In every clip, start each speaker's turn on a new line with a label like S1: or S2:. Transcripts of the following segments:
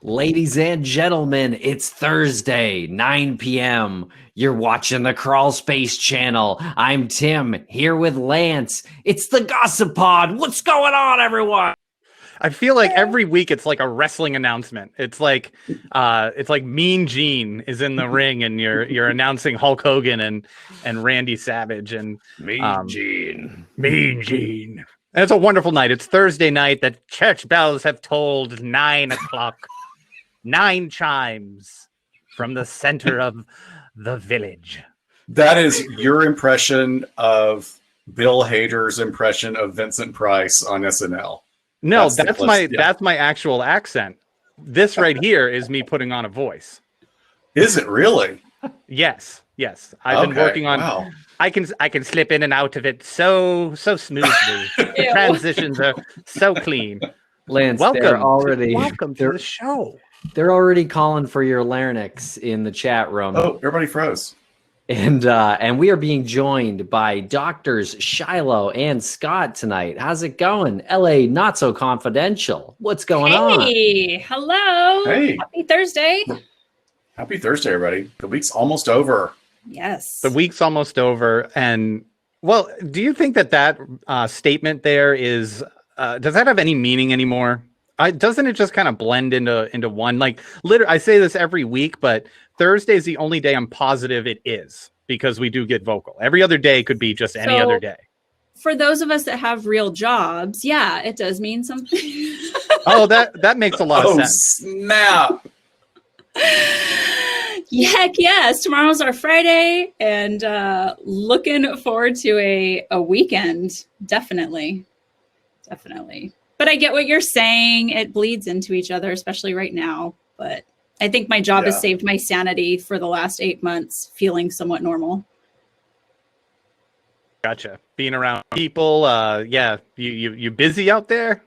S1: Ladies and gentlemen, it's Thursday, 9 p.m. You're watching the Crawlspace channel. I'm Tim, here with Lance. It's the Gossip Pod. What's going on, everyone?
S2: I feel like every week it's like a wrestling announcement. It's like Mean Gene is in the ring and you're announcing Hulk Hogan and Randy Savage and
S1: Mean Gene.
S2: And it's a wonderful night. It's Thursday night. The church bells have tolled 9 o'clock. 9 chimes from the center of the village.
S3: That is your impression of Bill Hader's impression of Vincent Price on SNL.
S2: No, that's my actual accent. This right here is me putting on a voice.
S3: Is it really?
S2: Yes. I've been working on.
S3: Wow.
S2: I can slip in and out of it so smoothly. The transitions are so clean.
S1: Lance,
S2: welcome
S1: to
S2: the show.
S1: They're already calling for your larynx in the chat room.
S3: Oh, everybody froze.
S1: And we are being joined by Doctors Shiloh and Scott tonight. How's it going? LA Not So Confidential. What's going on?
S4: Hey, hello.
S3: Hey.
S4: Happy Thursday.
S3: Happy Thursday, everybody. The week's almost over.
S4: Yes.
S2: The week's almost over. And, well, do you think that statement there is, does that have any meaning anymore? Doesn't it just kind of blend into one? Like, literally, I say this every week, but Thursday is the only day I'm positive it is because we do get vocal. Every other day could be just any other day.
S4: For those of us that have real jobs, yeah, it does mean something.
S2: Oh, that makes a lot of sense.
S3: Snap.
S4: Heck yes. Tomorrow's our Friday and looking forward to a weekend. Definitely. But I get what you're saying. It bleeds into each other, especially right now. But I think my job has saved my sanity for the last 8 months, feeling somewhat normal.
S2: Gotcha. Being around people. You busy out there?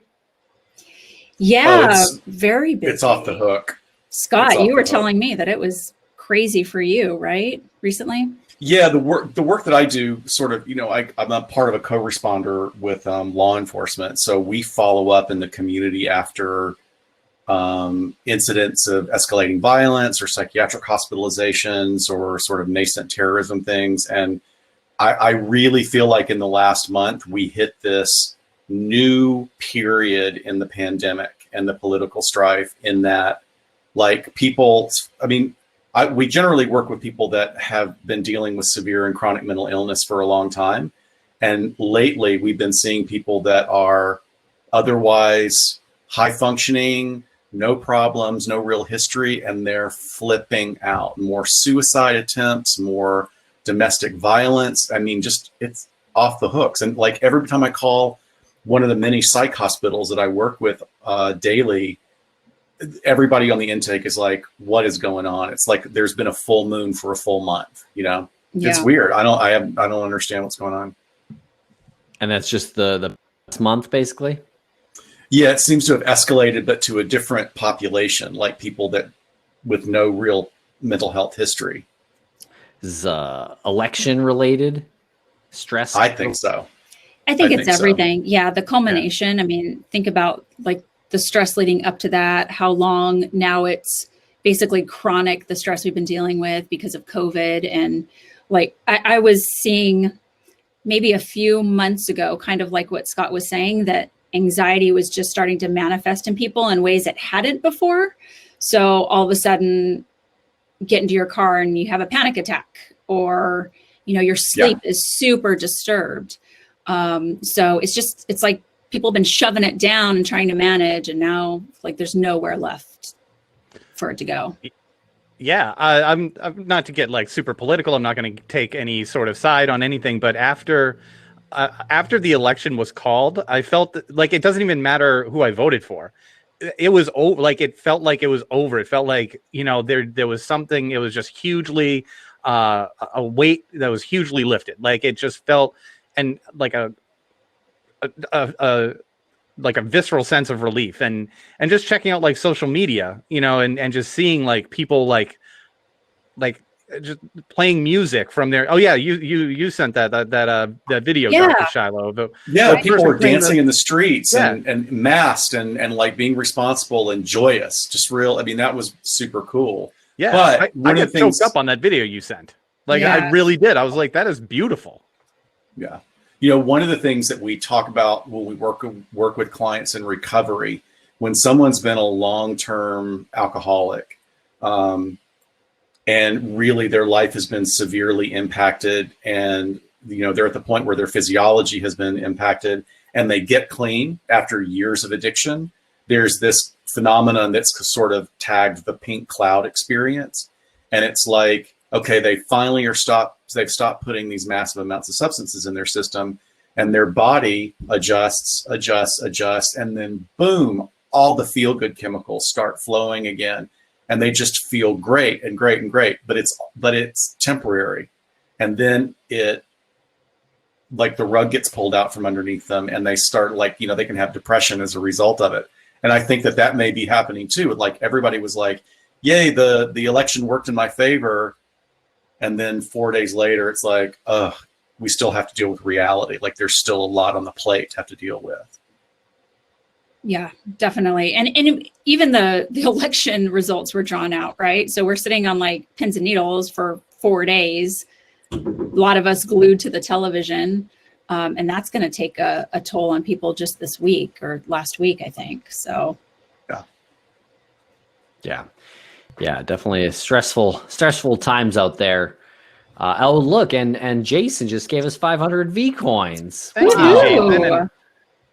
S4: Yeah, very busy.
S3: It's off the hook.
S4: Scott, you were telling me that it was crazy for you, right? Recently?
S3: Yeah, the work that I do, sort of, I'm a part of a co-responder with law enforcement. So we follow up in the community after incidents of escalating violence or psychiatric hospitalizations or sort of nascent terrorism things. And I really feel like in the last month, we hit this new period in the pandemic and the political strife in that, like, people, we generally work with people that have been dealing with severe and chronic mental illness for a long time. And lately we've been seeing people that are otherwise high functioning, no problems, no real history, and they're flipping out. More suicide attempts, more domestic violence. It's off the hooks. And like every time I call one of the many psych hospitals that I work with daily, everybody on the intake is like, what is going on? It's like there's been a full moon for a full month,
S4: Yeah.
S3: It's weird. I don't understand what's going on.
S1: And that's just the month, basically?
S3: Yeah, it seems to have escalated, but to a different population, like people that with no real mental health history.
S1: Is election related stress?
S3: I think so.
S4: I think it's everything. So. Yeah, the culmination. Yeah. Think about like the stress leading up to that, how long now it's basically chronic, the stress we've been dealing with because of COVID. And like, I was seeing maybe a few months ago, kind of like what Scott was saying, that anxiety was just starting to manifest in people in ways it hadn't before. So all of a sudden get into your car and you have a panic attack, or, your sleep is super disturbed. So it's like, people have been shoving it down and trying to manage, and now like there's nowhere left for it to go.
S2: Yeah, I'm not to get like super political. I'm not going to take any sort of side on anything, but after the election was called, I felt like it doesn't even matter who I voted for. It was over. Like it felt like it was over. It felt like there was something. It was just hugely a weight that was hugely lifted. Like it just felt and like a visceral sense of relief, and just checking out like social media, and just seeing like people like just playing music from their. Oh yeah, you sent that video,
S4: Yeah.
S2: Dr. Shiloh.
S3: People were
S2: playing
S3: dancing in the streets
S2: Yeah.
S3: and masked and like being responsible and joyous. Just real. I mean, that was super cool.
S2: Yeah,
S3: But
S2: I
S3: one of
S2: got
S3: the things,
S2: choked up on that video you sent. Like
S4: Yeah.
S2: I really did. I was like, that is beautiful.
S3: yeah, one of the things that we talk about when we work with clients in recovery, when someone's been a long-term alcoholic, and really their life has been severely impacted, and they're at the point where their physiology has been impacted, and they get clean after years of addiction. There's this phenomenon that's sort of tagged the pink cloud experience, and it's like, okay, they finally they've stopped putting these massive amounts of substances in their system, and their body adjusts, and then boom, all the feel-good chemicals start flowing again, and they just feel great and great and great. But it's temporary, and then it, like, the rug gets pulled out from underneath them, and they start, like, they can have depression as a result of it. And I think that may be happening too. Like, everybody was like, "Yay, the election worked in my favor," and then 4 days later, it's like, "Ugh, we still have to deal with reality. Like, there's still a lot on the plate to have to deal with."
S4: Yeah, definitely. And even the election results were drawn out, right? So we're sitting on like pins and needles for 4 days. A lot of us glued to the television. And that's going to take a toll on people just this week or last week, I think. So,
S1: Yeah, definitely stressful times out there. Oh, look, and Jason just gave us 500 V coins.
S2: Thank you,
S4: Woohoo!
S2: Jason. And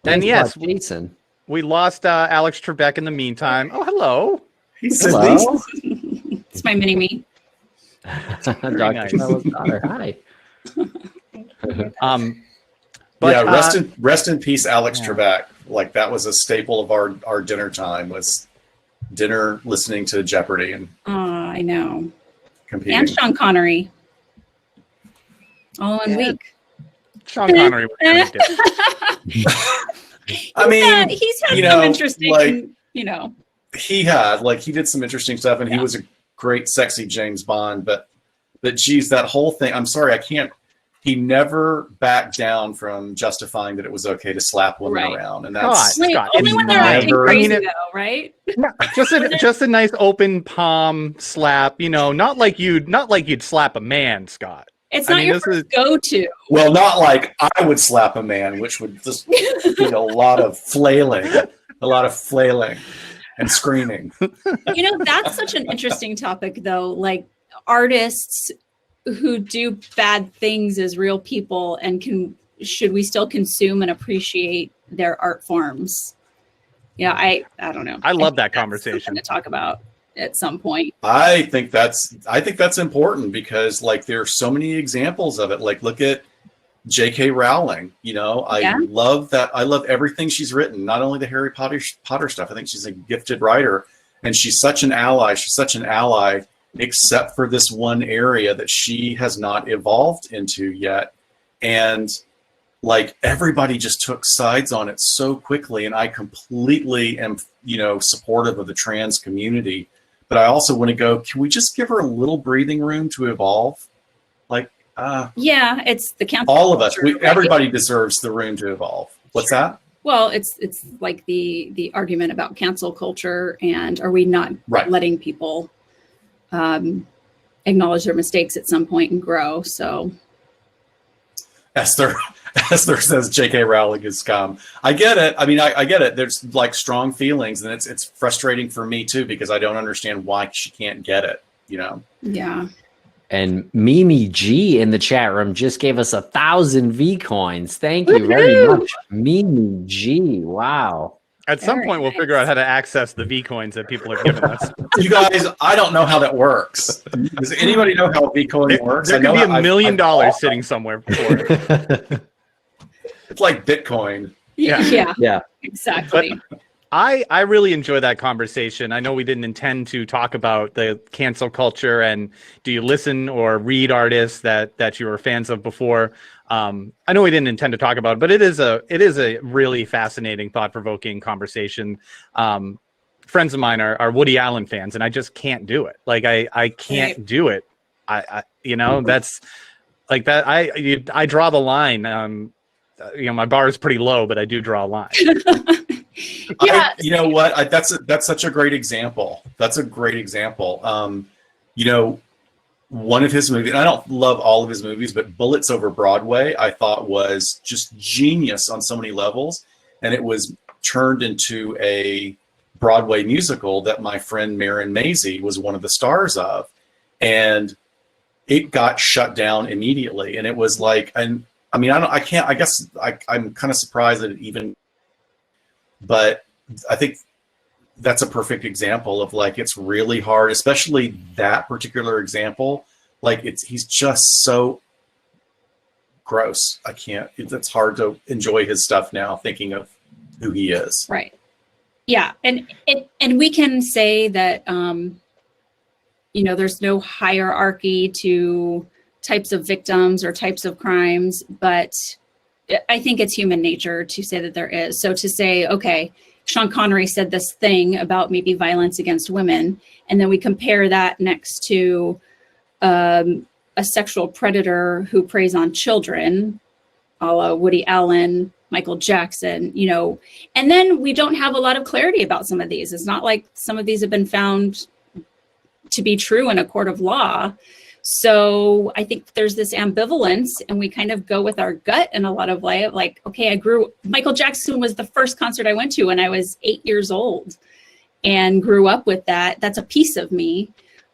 S1: Thanks a
S2: yes,
S1: lot, Jason.
S2: we lost Alex Trebek in the meantime. Oh, hello.
S1: Hello,
S4: It's my mini-me.
S1: Dr.
S2: nice.
S1: Shiloh's daughter. Hi.
S2: But
S3: yeah, rest in peace, Alex
S2: yeah.
S3: Trebek. Like, that was a staple of our dinner time, was dinner listening to Jeopardy and
S4: I know.
S3: competing.
S4: And Sean Connery. All in
S2: Yeah.
S4: week.
S2: Sean Connery was kind of different.
S3: I mean,
S4: he's had
S3: you
S4: some
S3: know,
S4: interesting,
S3: like, he did some interesting stuff, and he was a great, sexy James Bond. But geez, that whole thing. I'm sorry, he never backed down from justifying that it was okay to slap women
S4: Right.
S3: around, and
S2: God.
S3: that's
S4: Wait,
S2: Scott,
S4: only
S2: it's
S4: when they're acting
S3: never-
S4: crazy,
S2: I mean,
S4: though, right?
S2: just a nice open palm slap, not like you'd slap a man, Scott.
S4: It's
S2: I
S4: not
S2: mean,
S4: your
S2: this
S4: first go-to.
S3: well, not like I would slap a man, which would just be a lot of flailing and screaming.
S4: That's such an interesting topic, though. Like, artists who do bad things as real people, and should we still consume and appreciate their art forms? I don't know.
S2: I love
S4: think
S2: that
S4: that's
S2: conversation
S4: something to talk about at some point.
S3: I think that's important, because, like, there are so many examples of it. Like, look at J.K. Rowling. I love that. I love everything she's written, not only the Harry Potter stuff. I think she's a gifted writer, and she's such an ally. Except for this one area that she has not evolved into yet. And, like, everybody just took sides on it so quickly. And I completely am, supportive of the trans community. But I also want to go, can we just give her a little breathing room to evolve? Like,
S4: It's the cancel
S3: all of us,
S4: culture, right?
S3: everybody deserves the room to evolve. What's that?
S4: Well, it's like the argument about cancel culture, and are we not
S3: Right.
S4: letting people acknowledge their mistakes at some point and grow? So
S3: Esther says J.K. Rowling is scum. I get it. I mean, I get it. There's, like, strong feelings, and it's frustrating for me too, because I don't understand why she can't get it.
S4: yeah.
S1: And Mimi G in the chat room just gave us 1,000 V coins. Thank you very much, Mimi G. Wow.
S2: At some
S4: Very
S2: point, we'll
S4: nice.
S2: figure out how to access the V coins that people have given us.
S3: You guys, I don't know how that works. Does anybody know how Bitcoin works?
S2: There
S3: I
S2: could
S3: know
S2: be
S3: I've
S2: $1 million
S3: bought-
S2: sitting somewhere for it.
S3: It's like Bitcoin.
S4: Yeah, exactly.
S2: I really enjoy that conversation. I know we didn't intend to talk about the cancel culture and do you listen or read artists that you were fans of before. I know we didn't intend to talk about it, but it is a really fascinating, thought-provoking conversation. Friends of mine are Woody Allen fans, and I just can't do it. Like I can't do it. that's like that. I draw the line. My bar is pretty low, but I do draw a line.
S4: Yeah.
S3: You know what? That's such a great example. That's a great example. One of his movies, and I don't love all of his movies, but Bullets Over Broadway, I thought was just genius on so many levels. And it was turned into a Broadway musical that my friend Marin Maisie was one of the stars of. And it got shut down immediately. And it was like, I'm kind of surprised that it even, but I think that's a perfect example of like, it's really hard, especially that particular example. Like he's just so gross. It's hard to enjoy his stuff now thinking of who he is.
S4: Right. Yeah. And we can say that, there's no hierarchy to types of victims or types of crimes, but I think it's human nature to say that there is. So to say, okay, Sean Connery said this thing about maybe violence against women, and then we compare that next to a sexual predator who preys on children, a la Woody Allen, Michael Jackson, and then we don't have a lot of clarity about some of these. It's not like some of these have been found to be true in a court of law. So I think there's this ambivalence, and we kind of go with our gut in a lot of way. Like, okay, Michael Jackson was the first concert I went to when I was 8 years old and grew up with that. That's a piece of me.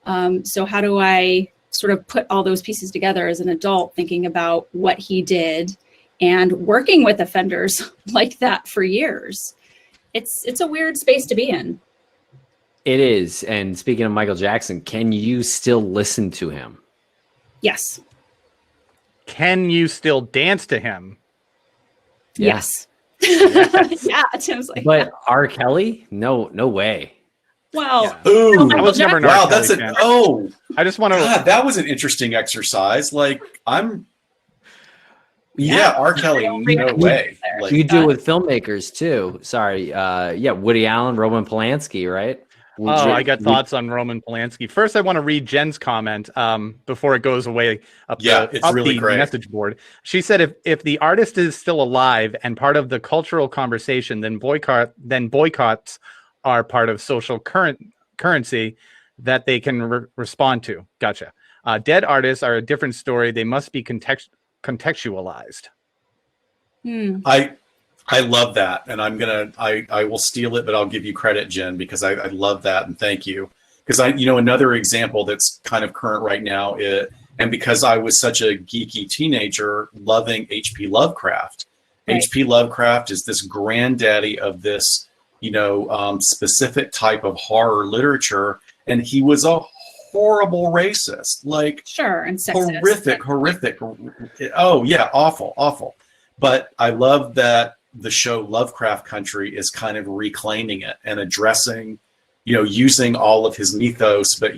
S4: So how do I sort of put all those pieces together as an adult, thinking about what he did and working with offenders like that for years? It's a weird space to be in.
S1: It is. And speaking of Michael Jackson, can you still listen to him?
S4: Yes.
S2: Can you still dance to him?
S4: Yes. Yeah, Tim's like,
S1: but R. Kelly? No way.
S4: Well,
S3: Ooh,
S2: I was never an
S3: wow,
S2: R.
S3: that's
S2: Kelly
S3: an
S2: fan. I just want to.
S3: God, that was an interesting exercise. Like R. Kelly, no way. Like,
S1: You do it with filmmakers too. Sorry, Woody Allen, Roman Polanski, right?
S2: I got thoughts on Roman Polanski. First, I want to read Jen's comment before it goes away
S3: it's really great.
S2: Message board. She said, if the artist is still alive and part of the cultural conversation, then boycotts are part of social currency that they can respond to. Gotcha. Dead artists are a different story. They must be contextualized.
S3: I love that, and I will steal it, but I'll give you credit, Jen, because I love that, and thank you. Because another example that's kind of current right now, and because I was such a geeky teenager loving H.P. Lovecraft. Right. H.P. Lovecraft is this granddaddy of this, specific type of horror literature, and he was a horrible racist, like
S4: sure, and
S3: sexist. Horrific. Oh yeah, awful. But I love that the show Lovecraft Country is kind of reclaiming it and addressing, using all of his mythos, but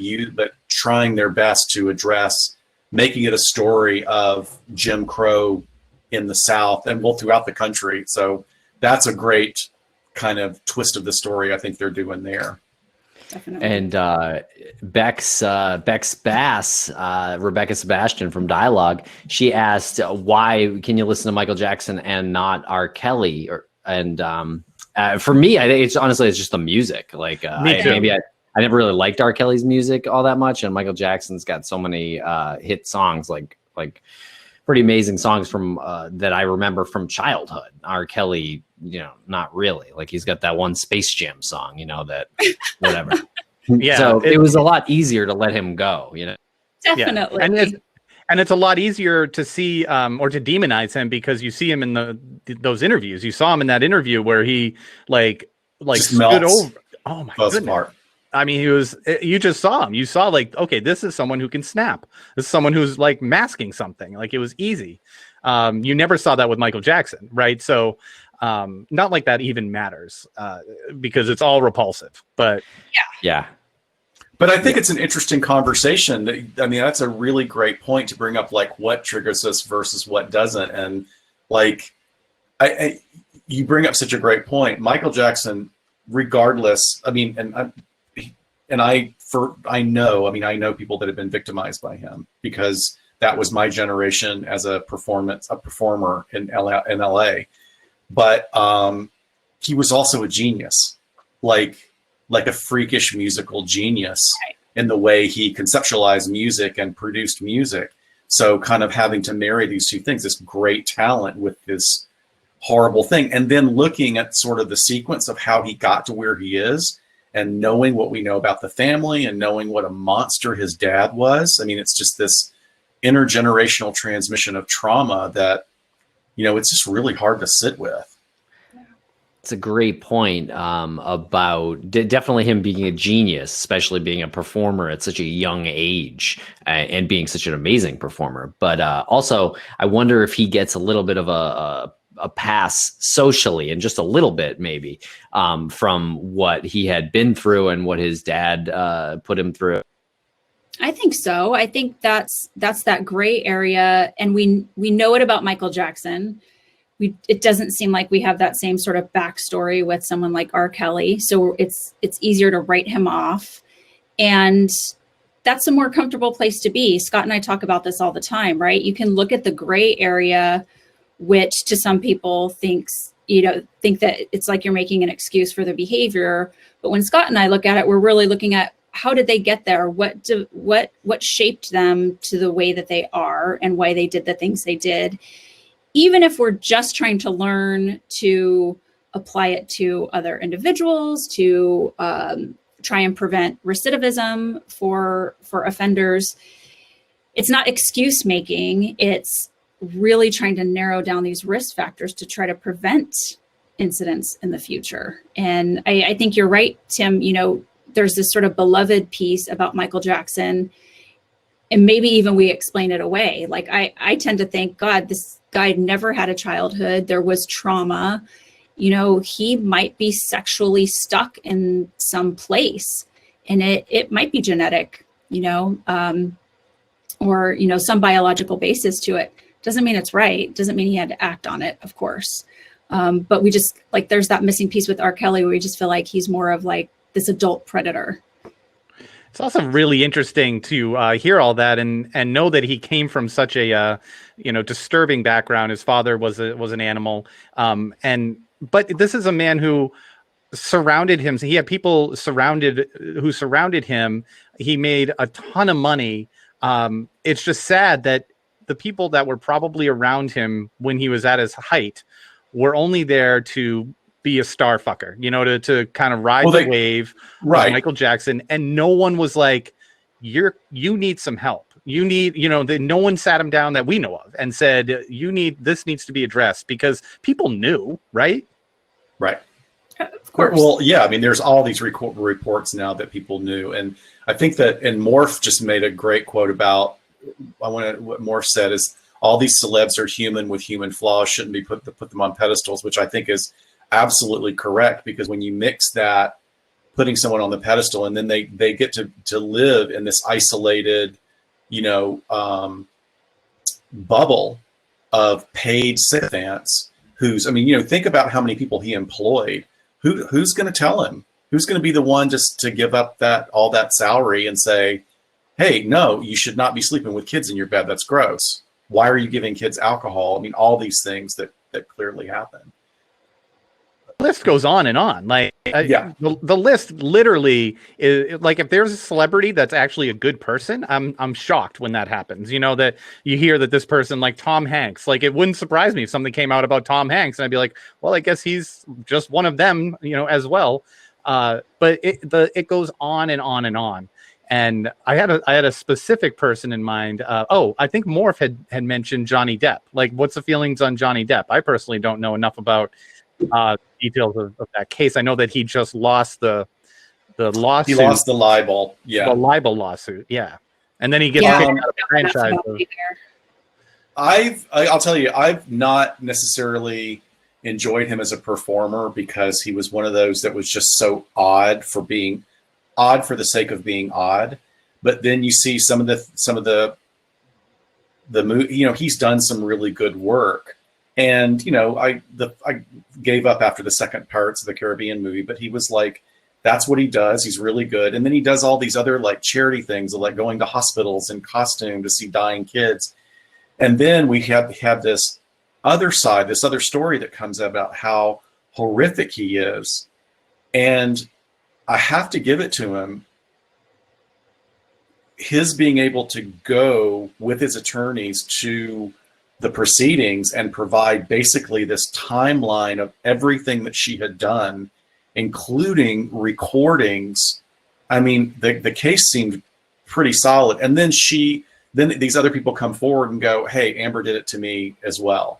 S3: trying their best to address, making it a story of Jim Crow in the South and throughout the country. So that's a great kind of twist of the story I think they're doing there.
S4: Definitely.
S1: And Beck's Bass, Rebecca Sebastian from Dialogue, she asked, why can you listen to Michael Jackson and not R. Kelly? For me, I think it's just the music. Like
S2: me too.
S1: I never really liked R. Kelly's music all that much, and Michael Jackson's got so many hit songs, like pretty amazing songs from that I remember from childhood. R. Kelly, not really. Like he's got that one Space Jam song, that whatever.
S2: Yeah.
S1: So it was a lot easier to let him go,
S4: Definitely.
S2: Yeah. And it's a lot easier to see or to demonize him because you see him in those interviews. You saw him in that interview where he like stood over. Oh my goodness. Part. I mean, you just saw him. You saw okay, this is someone who can snap. This is someone who's like masking something. Like it was easy. You never saw that with Michael Jackson, right? So not like that even matters because it's all repulsive, but
S1: yeah.
S3: But I think it's an interesting conversation. I mean, that's a really great point to bring up, like what triggers us versus what doesn't. And you bring up such a great point. Michael Jackson, regardless, I mean, and I I know people that have been victimized by him, because that was my generation as a performer in LA. But he was also a genius, like a freakish musical genius in the way he conceptualized music and produced music. So kind of having to marry these two things, this great talent with this horrible thing, and then looking at sort of the sequence of how he got to where he is, and knowing what we know about the family and knowing what a monster his dad was. I mean, it's just this intergenerational transmission of trauma that, it's just really hard to sit with.
S1: It's a great point about definitely him being a genius, especially being a performer at such a young age and being such an amazing performer. But also, I wonder if he gets a little bit of a pass socially, and just a little bit maybe, from what he had been through and what his dad put him through.
S4: I think so. I think that's that gray area, and we know it about Michael Jackson. It doesn't seem like we have that same sort of backstory with someone like R. Kelly, so it's easier to write him off, and that's a more comfortable place to be. Scott and I talk about this all the time, right? You can look at the gray area, which to some people think that it's like you're making an excuse for the behavior, but when Scott and I look at it, we're really looking at how did they get there? What shaped them to the way that they are, and why they did the things they did. Even if we're just trying to learn to apply it to other individuals, to try and prevent recidivism for offenders, it's not excuse making. It's really trying to narrow down these risk factors to try to prevent incidents in the future. And I think you're right, Tim. There's this sort of beloved piece about Michael Jackson, and maybe even we explain it away. Like I tend to think, God, this guy never had a childhood. There was trauma. He might be sexually stuck in some place, and it might be genetic, or, some biological basis to it. Doesn't mean it's right. Doesn't mean he had to act on it, of course. But we just, like, there's that missing piece with R. Kelly where we just feel like he's more of like this adult predator.
S2: It's also really interesting to hear all that and know that he came from such a disturbing background. His father was an animal, but this is a man who surrounded him. So he had people who surrounded him. He made a ton of money. It's just sad that the people that were probably around him when he was at his height were only there to be a star fucker, to kind of ride the wave, right? Michael Jackson, and no one was like, you need some help. You need, no one sat him down that we know of and said, this needs to be addressed, because people knew, right?
S3: Right.
S4: Of course.
S3: Well, yeah. I mean, there's all these reports now that people knew, and I think that, and Morph just made a great quote about, what Morph said is, all these celebs are human with human flaws, shouldn't be put them on pedestals, which I think is absolutely correct, because when you mix that, putting someone on the pedestal, and then they get to live in this isolated, bubble of paid sycophants think about how many people he employed. Who's going to tell him? Who's going to be the one just to give up all that salary and say, hey, no, you should not be sleeping with kids in your bed. That's gross. Why are you giving kids alcohol? I mean, all these things that clearly happen.
S2: The list goes on and on. The list literally is like, if there's a celebrity that's actually a good person, I'm shocked when that happens. That you hear that this person, like Tom Hanks, like, it wouldn't surprise me if something came out about Tom Hanks and I'd be like, well, I guess he's just one of them, as well. But it goes on and on and on. And I had a specific person in mind. I think Morph had mentioned Johnny Depp. Like, what's the feelings on Johnny Depp? I personally don't know enough about details of that case. I know that he just lost the lawsuit.
S3: He lost the libel. Yeah.
S2: The libel lawsuit. Yeah. And then he gets kicked out of the franchise.
S3: I'll tell you, I've not necessarily enjoyed him as a performer, because he was one of those that was just so odd for being odd for the sake of being odd. But then you see some of the he's done some really good work. And I gave up after the second Pirates of the Caribbean movie, but he was like That's what he does. He's really good. And then he does all these other like charity things, like going to hospitals in costume to see dying kids. And then we have this other side, this other story that comes about how horrific he is. And I have to give it to him. His being able to go with his attorneys to the proceedings and provide basically this timeline of everything that she had done, including recordings. I mean, the case seemed pretty solid. And then then these other people come forward and go, hey, Amber did it to me as well.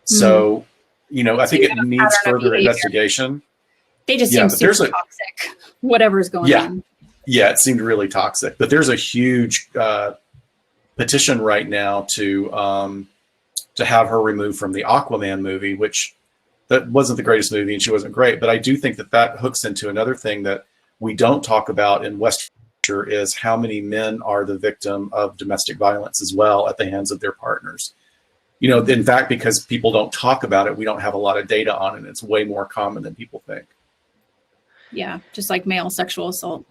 S3: So, I think it needs further investigation.
S4: They just seem super toxic, whatever's going on.
S3: Yeah, it seemed really toxic. But there's a huge petition right now to have her removed from the Aquaman movie, which that wasn't the greatest movie and she wasn't great. But I do think that hooks into another thing that we don't talk about in West is how many men are the victim of domestic violence as well at the hands of their partners. In fact, because people don't talk about it, we don't have a lot of data on it. It's way more common than people think.
S4: Yeah, just like male sexual assault.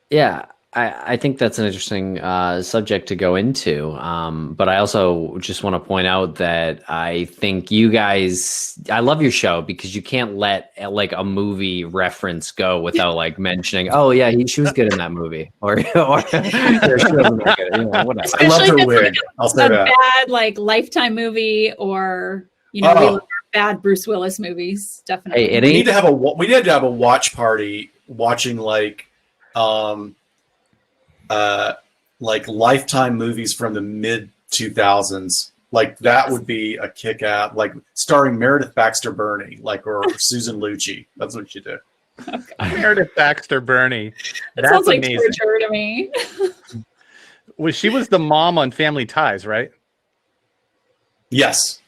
S1: Yeah, I think that's an interesting subject to go into. But I also just want to point out that I think you guys, I love your show because you can't let like a movie reference go without like mentioning, oh yeah, she was good in that movie, or she wasn't that good, whatever.
S4: Especially
S3: I love her wig.
S4: Like
S3: I'll say that.
S4: Bad like Lifetime movie, or we love bad Bruce Willis movies. Definitely.
S3: Hey, we need to have a watch party watching like Lifetime movies from the mid 2000s. Like that would be a kick out, like starring Meredith Baxter Burney, or Susan Lucci. That's what you do.
S4: Okay.
S2: Meredith Baxter Burney.
S4: That sounds like torture to me.
S2: She was the mom on Family Ties, right?
S3: Yes.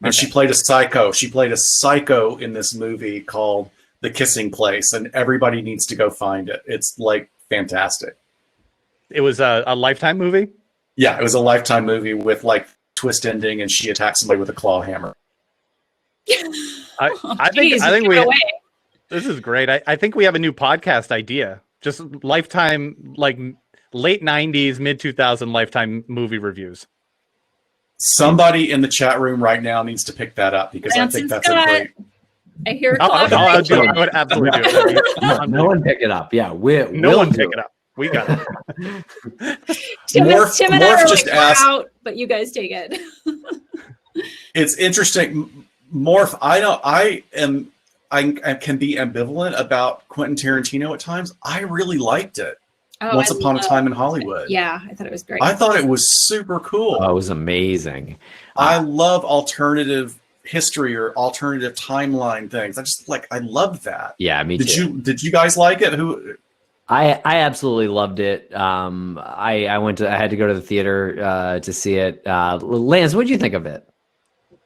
S3: And she played a psycho. She played a psycho in this movie called The Kissing Place, and everybody needs to go find it. It's like fantastic.
S2: It was a Lifetime movie?
S3: Yeah, it was a Lifetime movie with like twist ending, and she attacked somebody with a claw hammer.
S2: I think we. This is great. I think we have a new podcast idea. Just Lifetime, like late 90s, mid 2000 Lifetime movie reviews.
S3: Somebody in the chat room right now needs to pick that up because I think that's a great.
S4: I hear
S2: I would absolutely do it.
S1: No one pick it up. Yeah,
S2: no one pick it up. We got it.
S4: Tim and I are
S3: just asked,
S4: out, but you guys take it.
S3: It's interesting. Morph, I can be ambivalent about Quentin Tarantino at times. I really liked it. Once Upon a Time in Hollywood.
S4: Yeah, I thought it was great.
S3: I thought it was super cool.
S1: Oh, it was amazing.
S3: I love alternative history or alternative timeline things. I loved that.
S1: Yeah, me too.
S3: Did you guys like it?
S1: I absolutely loved it. I had to go to the theater to see it. Lance, what did you think of it?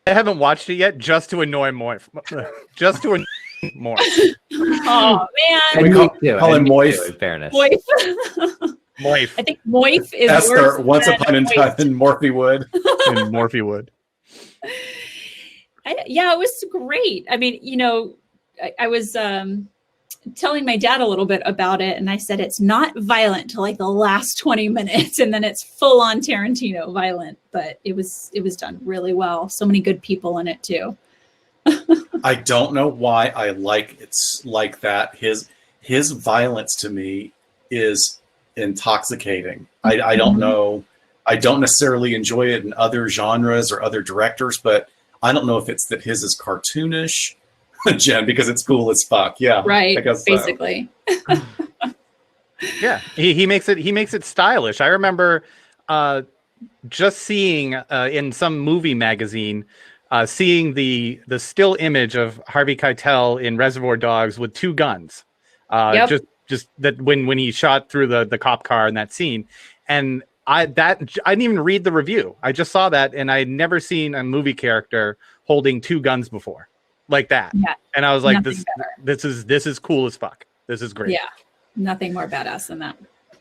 S2: I haven't watched it yet, just to annoy Morph. Just to annoy Morph.
S4: Oh man,
S3: we call him Moif.
S1: In fairness,
S4: Moif.
S2: Moif.
S4: I think Moif is
S3: Esther. Once upon a time in Morphy Wood.
S2: In Morphy Wood.
S4: Yeah, it was great. I mean, I was telling my dad a little bit about it, and I said it's not violent till like the last 20 minutes, and then it's full on Tarantino violent. But it was done really well. So many good people in it too.
S3: I don't know why I like it's like that. His violence to me is intoxicating. I don't know. I don't necessarily enjoy it in other genres or other directors, but I don't know if it's that his is cartoonish, Jen, because it's cool as fuck. Yeah,
S4: right.
S3: I guess
S4: basically.
S3: So.
S2: Yeah, he makes it stylish. I remember just seeing in some movie magazine, seeing the still image of Harvey Keitel in Reservoir Dogs with two guns.
S4: Yep.
S2: Just that when he shot through the cop car in that scene, and I didn't even read the review. I just saw that, and I had never seen a movie character holding two guns before like that.
S4: Yeah,
S2: and I was like, this is cool as fuck. This is great.
S4: Yeah, nothing more badass than that.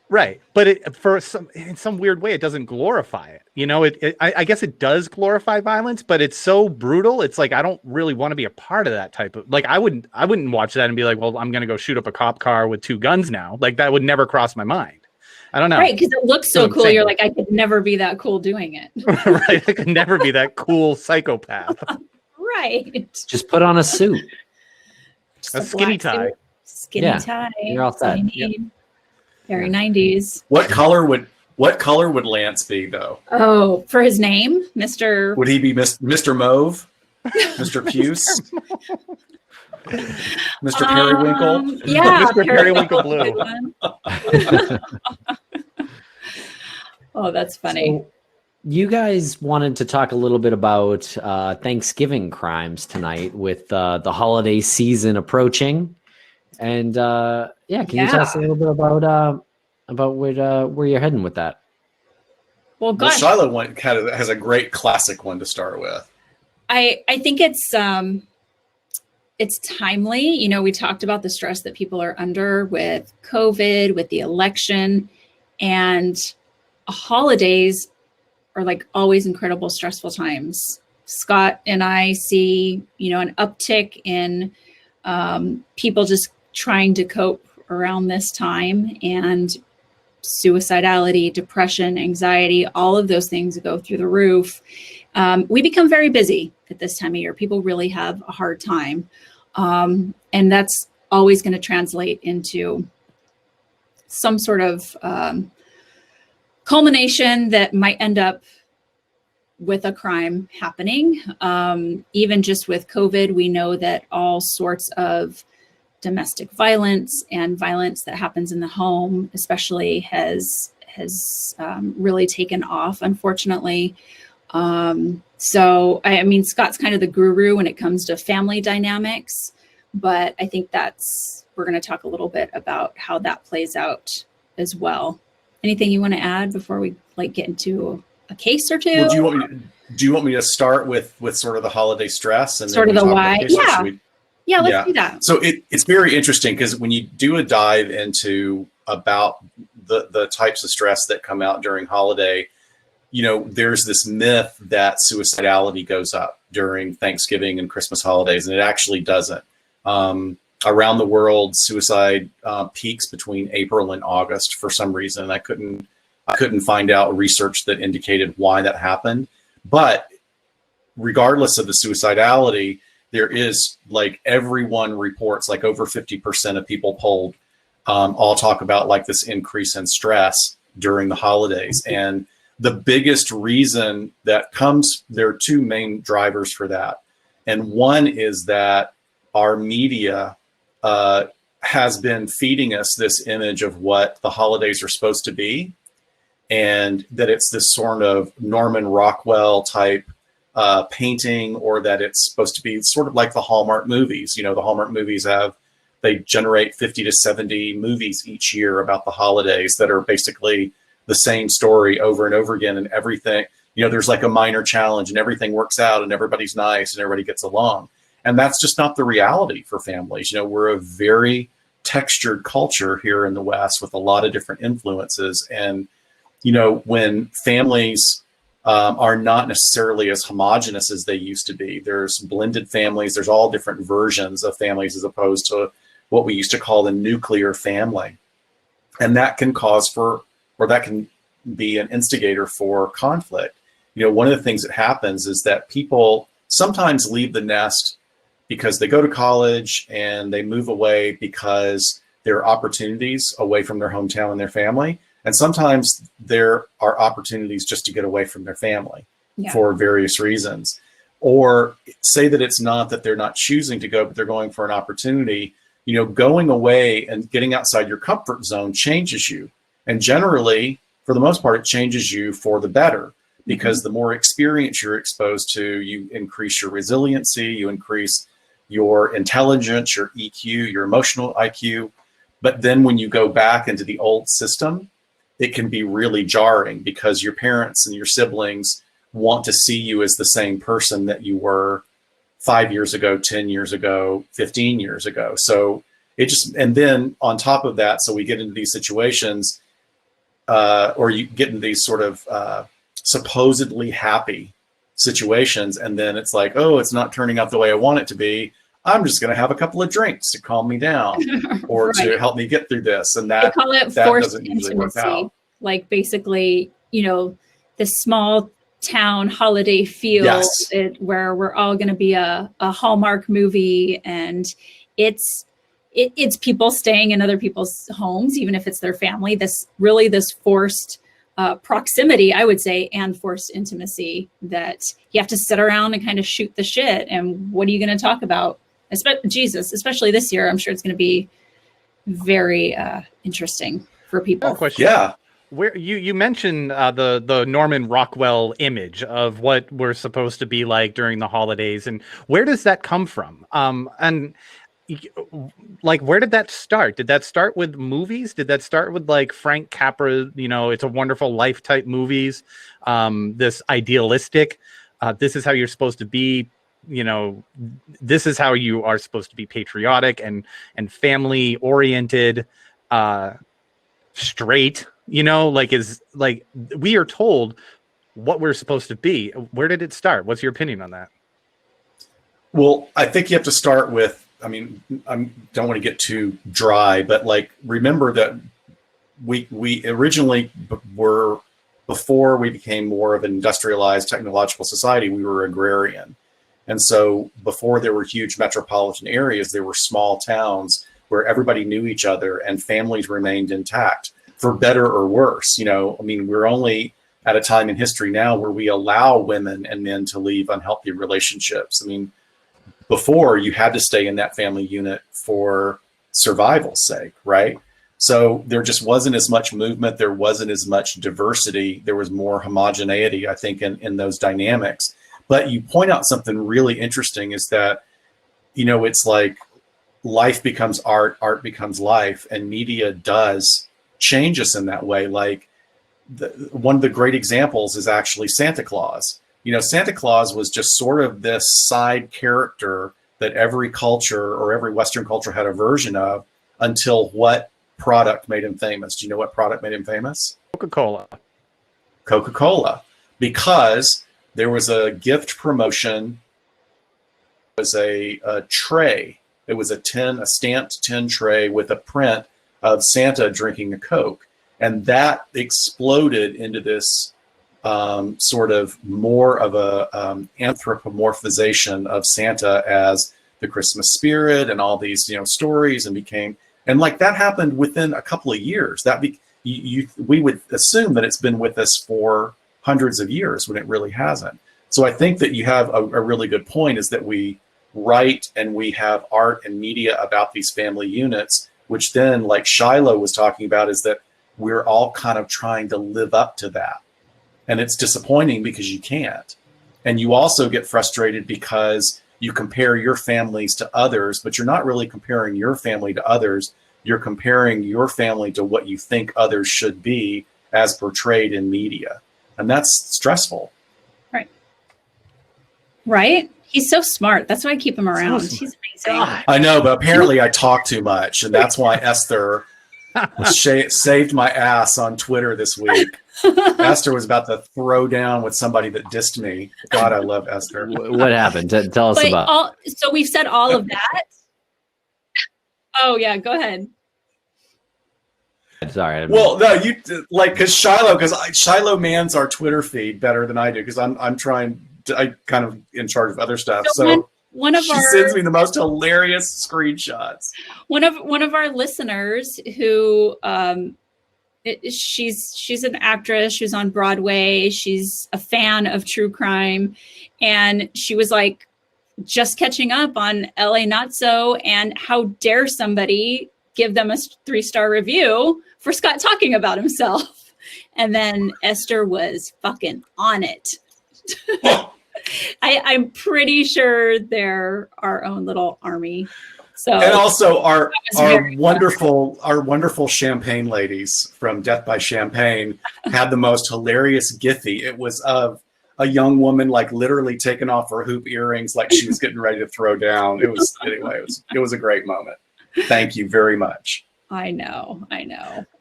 S2: Right, but in some weird way, it doesn't glorify it. You know, I guess it does glorify violence, but it's so brutal. It's like I don't really want to be a part of that type of like. I wouldn't watch that and be like, well, I'm gonna go shoot up a cop car with 2 guns now. Like that would never cross my mind. I don't know.
S4: Right, because it looks so cool.
S2: Insane.
S4: You're like, I could never be that cool doing it.
S2: Right, I could never be that cool psychopath.
S4: Right.
S1: Just put on a suit.
S4: Just
S2: A skinny
S4: black
S2: tie.
S4: suit, skinny
S1: Yeah,
S4: tie.
S1: you're all
S4: That's all
S1: set.
S4: you need. Very 90s.
S3: What color would Lance be though?
S4: Oh, for his name, Mr.
S3: Would he be Mr. Mauve? Mr. Puce? Mr. Periwinkle?
S4: Yeah,
S2: Mr. Periwinkle
S4: Blue. Oh, that's funny.
S1: So, you guys wanted to talk a little bit about Thanksgiving crimes tonight with the holiday season approaching. And can you tell us a little bit about where you're heading with that?
S4: Well,
S3: Well,
S4: gosh,
S3: Shiloh has a great classic one to start with.
S4: I think it's timely. You know, we talked about the stress that people are under with COVID, with the election, and holidays are like always incredible stressful times. Scott and I see, an uptick in people just trying to cope around this time, and suicidality, depression, anxiety, all of those things go through the roof. We become very busy at this time of year. People really have a hard time. And that's always going to translate into some sort of culmination that might end up with a crime happening. Even just with COVID, we know that all sorts of domestic violence and violence that happens in the home, especially, has really taken off, unfortunately. So, I mean, Scott's kind of the guru when it comes to family dynamics, but I think we're going to talk a little bit about how that plays out as well. Anything you want to add before we get into a case or two?
S3: Well, do you want me to start with sort of the holiday stress and
S4: sort of the why? Yeah, let's do that.
S3: So it's very interesting because when you do a dive into about the types of stress that come out during holiday, there's this myth that suicidality goes up during Thanksgiving and Christmas holidays, and it actually doesn't. Around the world, suicide peaks between April and August for some reason. I couldn't find out research that indicated why that happened. But regardless of the suicidality, there is, like, everyone reports, like over 50% of people polled all talk about like this increase in stress during the holidays. And the biggest reason that there are 2 main drivers for that. And one is that our media has been feeding us this image of what the holidays are supposed to be, and that it's this sort of Norman Rockwell type painting, or that it's supposed to be sort of like the Hallmark movies. The Hallmark movies they generate 50 to 70 movies each year about the holidays that are basically the same story over and over again, and everything, there's like a minor challenge and everything works out and everybody's nice and everybody gets along. And that's just not the reality for families. We're a very textured culture here in the West with a lot of different influences. And, when families are not necessarily as homogenous as they used to be, there's blended families, there's all different versions of families as opposed to what we used to call the nuclear family. And that can that can be an instigator for conflict. One of the things that happens is that people sometimes leave the nest because they go to college and they move away because there are opportunities away from their hometown and their family. And sometimes there are opportunities just to get away from their family for various reasons. Or say that it's not that they're not choosing to go, but they're going for an opportunity. Going away and getting outside your comfort zone changes you. And generally, for the most part, it changes you for the better, because the more experience you're exposed to, you increase your resiliency, you increase your intelligence, your EQ, your emotional IQ. But then when you go back into the old system, it can be really jarring because your parents and your siblings want to see you as the same person that you were 5 years ago, 10 years ago, 15 years ago. So and then on top of that, so we get into these situations, or you get in these sort of supposedly happy situations, and then it's like, oh, it's not turning out the way I want it to be. I'm just going to have a couple of drinks to calm me down or
S4: Right.
S3: to help me get through this. And
S4: They
S3: that,
S4: call it
S3: that
S4: forced
S3: doesn't usually work
S4: intimacy.
S3: out.
S4: Like basically, the small town holiday feel
S3: Yes.
S4: where we're all going to be a Hallmark movie, and it's people staying in other people's homes, even if it's their family. This forced proximity, I would say, and forced intimacy that you have to sit around and kind of shoot the shit. And what are you going to talk about? Especially this year, I'm sure it's going to be very interesting for people.
S2: Question.
S3: Yeah.
S2: Where you mentioned the Norman Rockwell image of what we're supposed to be like during the holidays, and where does that come from? And like, where did that start? Did that start with movies? Did that start with like Frank Capra, It's a Wonderful Life type movies? This idealistic, this is how you're supposed to be. This is how you are supposed to be patriotic and family oriented, straight. We are told what we're supposed to be. Where did it start? What's your opinion on that?
S3: Well, I think you have to start with, I don't want to get too dry, but like, remember that we originally were, before we became more of an industrialized technological society, we were agrarian. And so before there were huge metropolitan areas, there were small towns where everybody knew each other and families remained intact, for better or worse. We're only at a time in history now where we allow women and men to leave unhealthy relationships. Before, you had to stay in that family unit for survival's sake, right? So there just wasn't as much movement. There wasn't as much diversity. There was more homogeneity, I think, in those dynamics. But you point out something really interesting is that, it's like life becomes art, art becomes life, and media does change us in that way. Like one of the great examples is actually Santa Claus. Santa Claus was just sort of this side character that every culture or every Western culture had a version of, until what product made him famous? Do you know what product made him famous?
S2: Coca-Cola.
S3: Coca-Cola. Because there was a gift promotion. It was a tray. It was a stamped tin tray with a print of Santa drinking a Coke. And that exploded into this sort of more of a anthropomorphization of Santa as the Christmas spirit and all these, stories, and like that happened within a couple of years. We would assume that it's been with us for hundreds of years when it really hasn't. So I think that you have a really good point, is that we write and we have art and media about these family units, which then, like Shiloh was talking about, is that we're all kind of trying to live up to that. And it's disappointing because you can't. And you also get frustrated because you compare your families to others, but you're not really comparing your family to others. You're comparing your family to what you think others should be as portrayed in media. And that's stressful.
S4: Right? He's so smart. That's why I keep him around. He's amazing.
S3: I know, but apparently I talk too much. And that's why Esther saved my ass on Twitter this week. Esther was about to throw down with somebody that dissed me. God, I love Esther.
S1: What happened? Tell us about.
S4: So we've said all of that. Oh yeah, go ahead.
S1: Sorry.
S3: Well, no, you like because Shiloh mans our Twitter feed better than I do, because I'm kind of in charge of other stuff. So
S4: one of
S3: she sends me the most hilarious screenshots.
S4: One of our listeners who she's an actress. She was on Broadway. She's a fan of true crime, and she was like just catching up on LA Not So, and how dare somebody give them a 3-star review for Scott talking about himself. And then Esther was fucking on it. I'm pretty sure they're our own little army. So,
S3: and also our wonderful champagne ladies from Death by Champagne had the most hilarious Giphy. It was of a young woman like literally taking off her hoop earrings like she was getting ready to throw down. It was a great moment. Thank you very much.
S4: I know.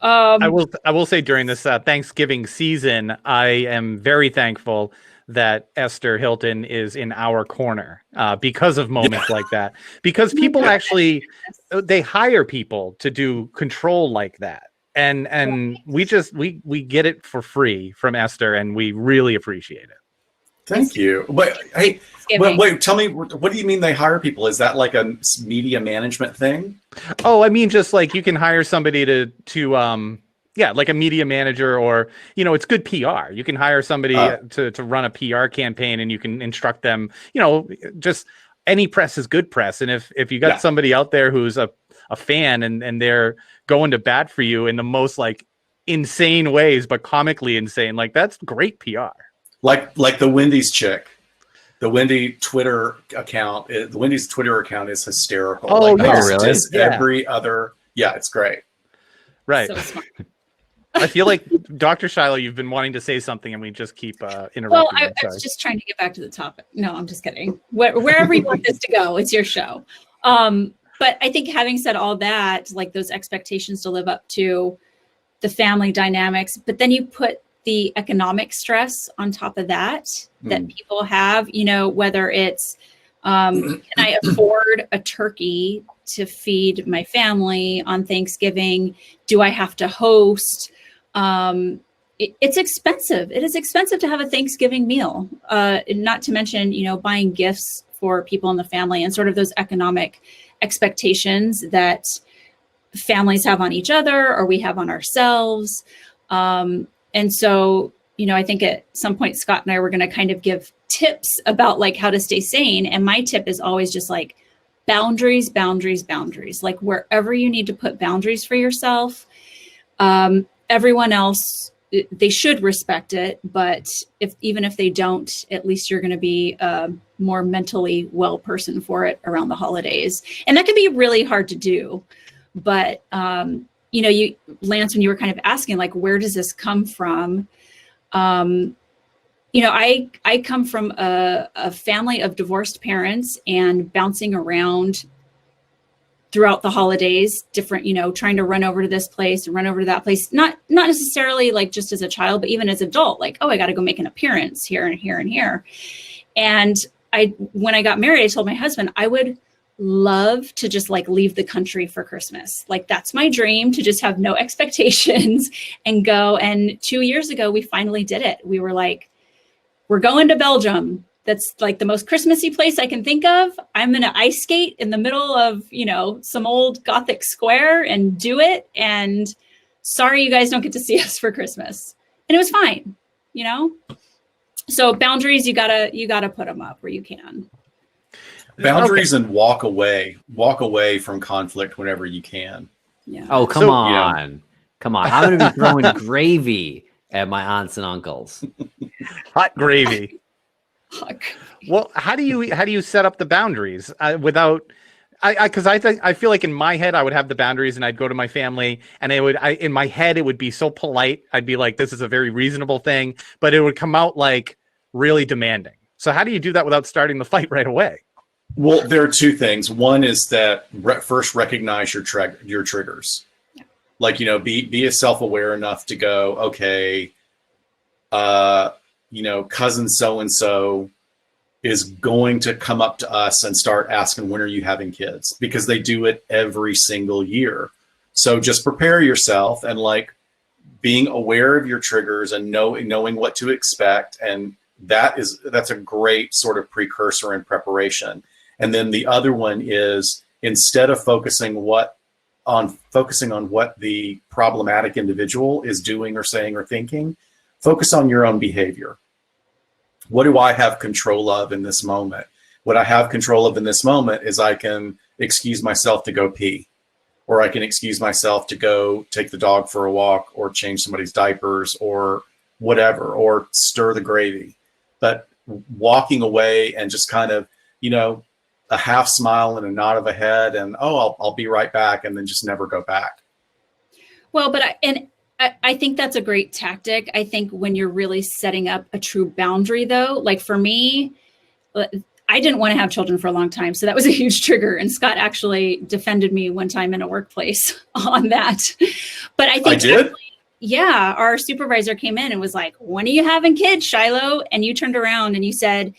S2: I will say during this Thanksgiving season, I am very thankful that Esther Hilton is in our corner because of moments like that. Because people actually they hire people to do control like that, and we get it for free from Esther, and we really appreciate it.
S3: Thank you. But hey, wait, tell me, what do you mean they hire people? Is that like a media management thing?
S2: Oh, I mean, just like you can hire somebody to like a media manager, or, it's good PR. You can hire somebody to run a PR campaign, and you can instruct them, just any press is good press. And if you got somebody out there who's a fan and they're going to bat for you in the most like insane ways, but comically insane, like that's great PR.
S3: Like the Wendy's chick. The Wendy's Twitter account is hysterical.
S2: Oh,
S3: like,
S2: yeah,
S3: really?
S2: Yeah.
S3: Every other, it's great.
S2: Right.
S4: So smart.
S2: I feel like Dr. Shiloh, you've been wanting to say something, and we just keep interrupting.
S4: Well, I was just trying to get back to the topic. No, I'm just kidding. Wherever you want this to go, it's your show. But I think having said all that, like those expectations to live up to the family dynamics, but then you put the economic stress on top of that people have, whether it's, can I afford a turkey to feed my family on Thanksgiving? Do I have to host? It's expensive. It is expensive to have a Thanksgiving meal, not to mention, buying gifts for people in the family and sort of those economic expectations that families have on each other or we have on ourselves. And so, I think at some point, Scott and I were going to kind of give tips about like how to stay sane. And my tip is always just like boundaries, like wherever you need to put boundaries for yourself, everyone else, they should respect it. But even if they don't, at least you're going to be a more mentally well person for it around the holidays. And that can be really hard to do. But, Lance, when you were kind of asking, like, where does this come from? I come from a family of divorced parents and bouncing around throughout the holidays, different, trying to run over to this place and run over to that place. Not necessarily like just as a child, but even as an adult, like, oh, I got to go make an appearance here and here and here. And when I got married, I told my husband I would love to just like leave the country for Christmas. Like that's my dream, to just have no expectations and go. And 2 years ago, we finally did it. We were like, we're going to Belgium. That's like the most Christmassy place I can think of. I'm going to ice skate in the middle of, some old Gothic square and do it. And sorry, you guys don't get to see us for Christmas. And it was fine, So boundaries, you gotta put them up where you can.
S3: Boundaries and walk away from conflict whenever you can.
S4: Yeah.
S1: Oh, come on. Come on. I'm going to be throwing gravy at my aunts and uncles.
S2: Hot gravy. Well, how do you set up the boundaries without? Because I feel like in my head I would have the boundaries and I'd go to my family and in my head it would be so polite. I'd be like, this is a very reasonable thing, but it would come out like really demanding. So how do you do that without starting the fight right away?
S3: Well, there are two things. One is that first recognize your triggers. Yeah. Like, be self-aware enough to go, okay, cousin so-and-so is going to come up to us and start asking, when are you having kids? Because they do it every single year. So just prepare yourself and like being aware of your triggers and knowing what to expect. And that's a great sort of precursor and preparation. And then the other one is, instead of focusing on what the problematic individual is doing or saying or thinking, focus on your own behavior. What do I have control of in this moment? What I have control of in this moment is I can excuse myself to go pee, or I can excuse myself to go take the dog for a walk or change somebody's diapers or whatever, or stir the gravy. But walking away and just kind of, a half smile and a nod of a head and, oh, I'll be right back, and then just never go back.
S4: Well, but I think that's a great tactic. I think when you're really setting up a true boundary, though, like for me, I didn't want to have children for a long time. So that was a huge trigger. And Scott actually defended me one time in a workplace on that. But I think
S3: I did?
S4: actually, yeah, our supervisor came in and was like, when are you having kids, Shiloh? And you turned around and you said,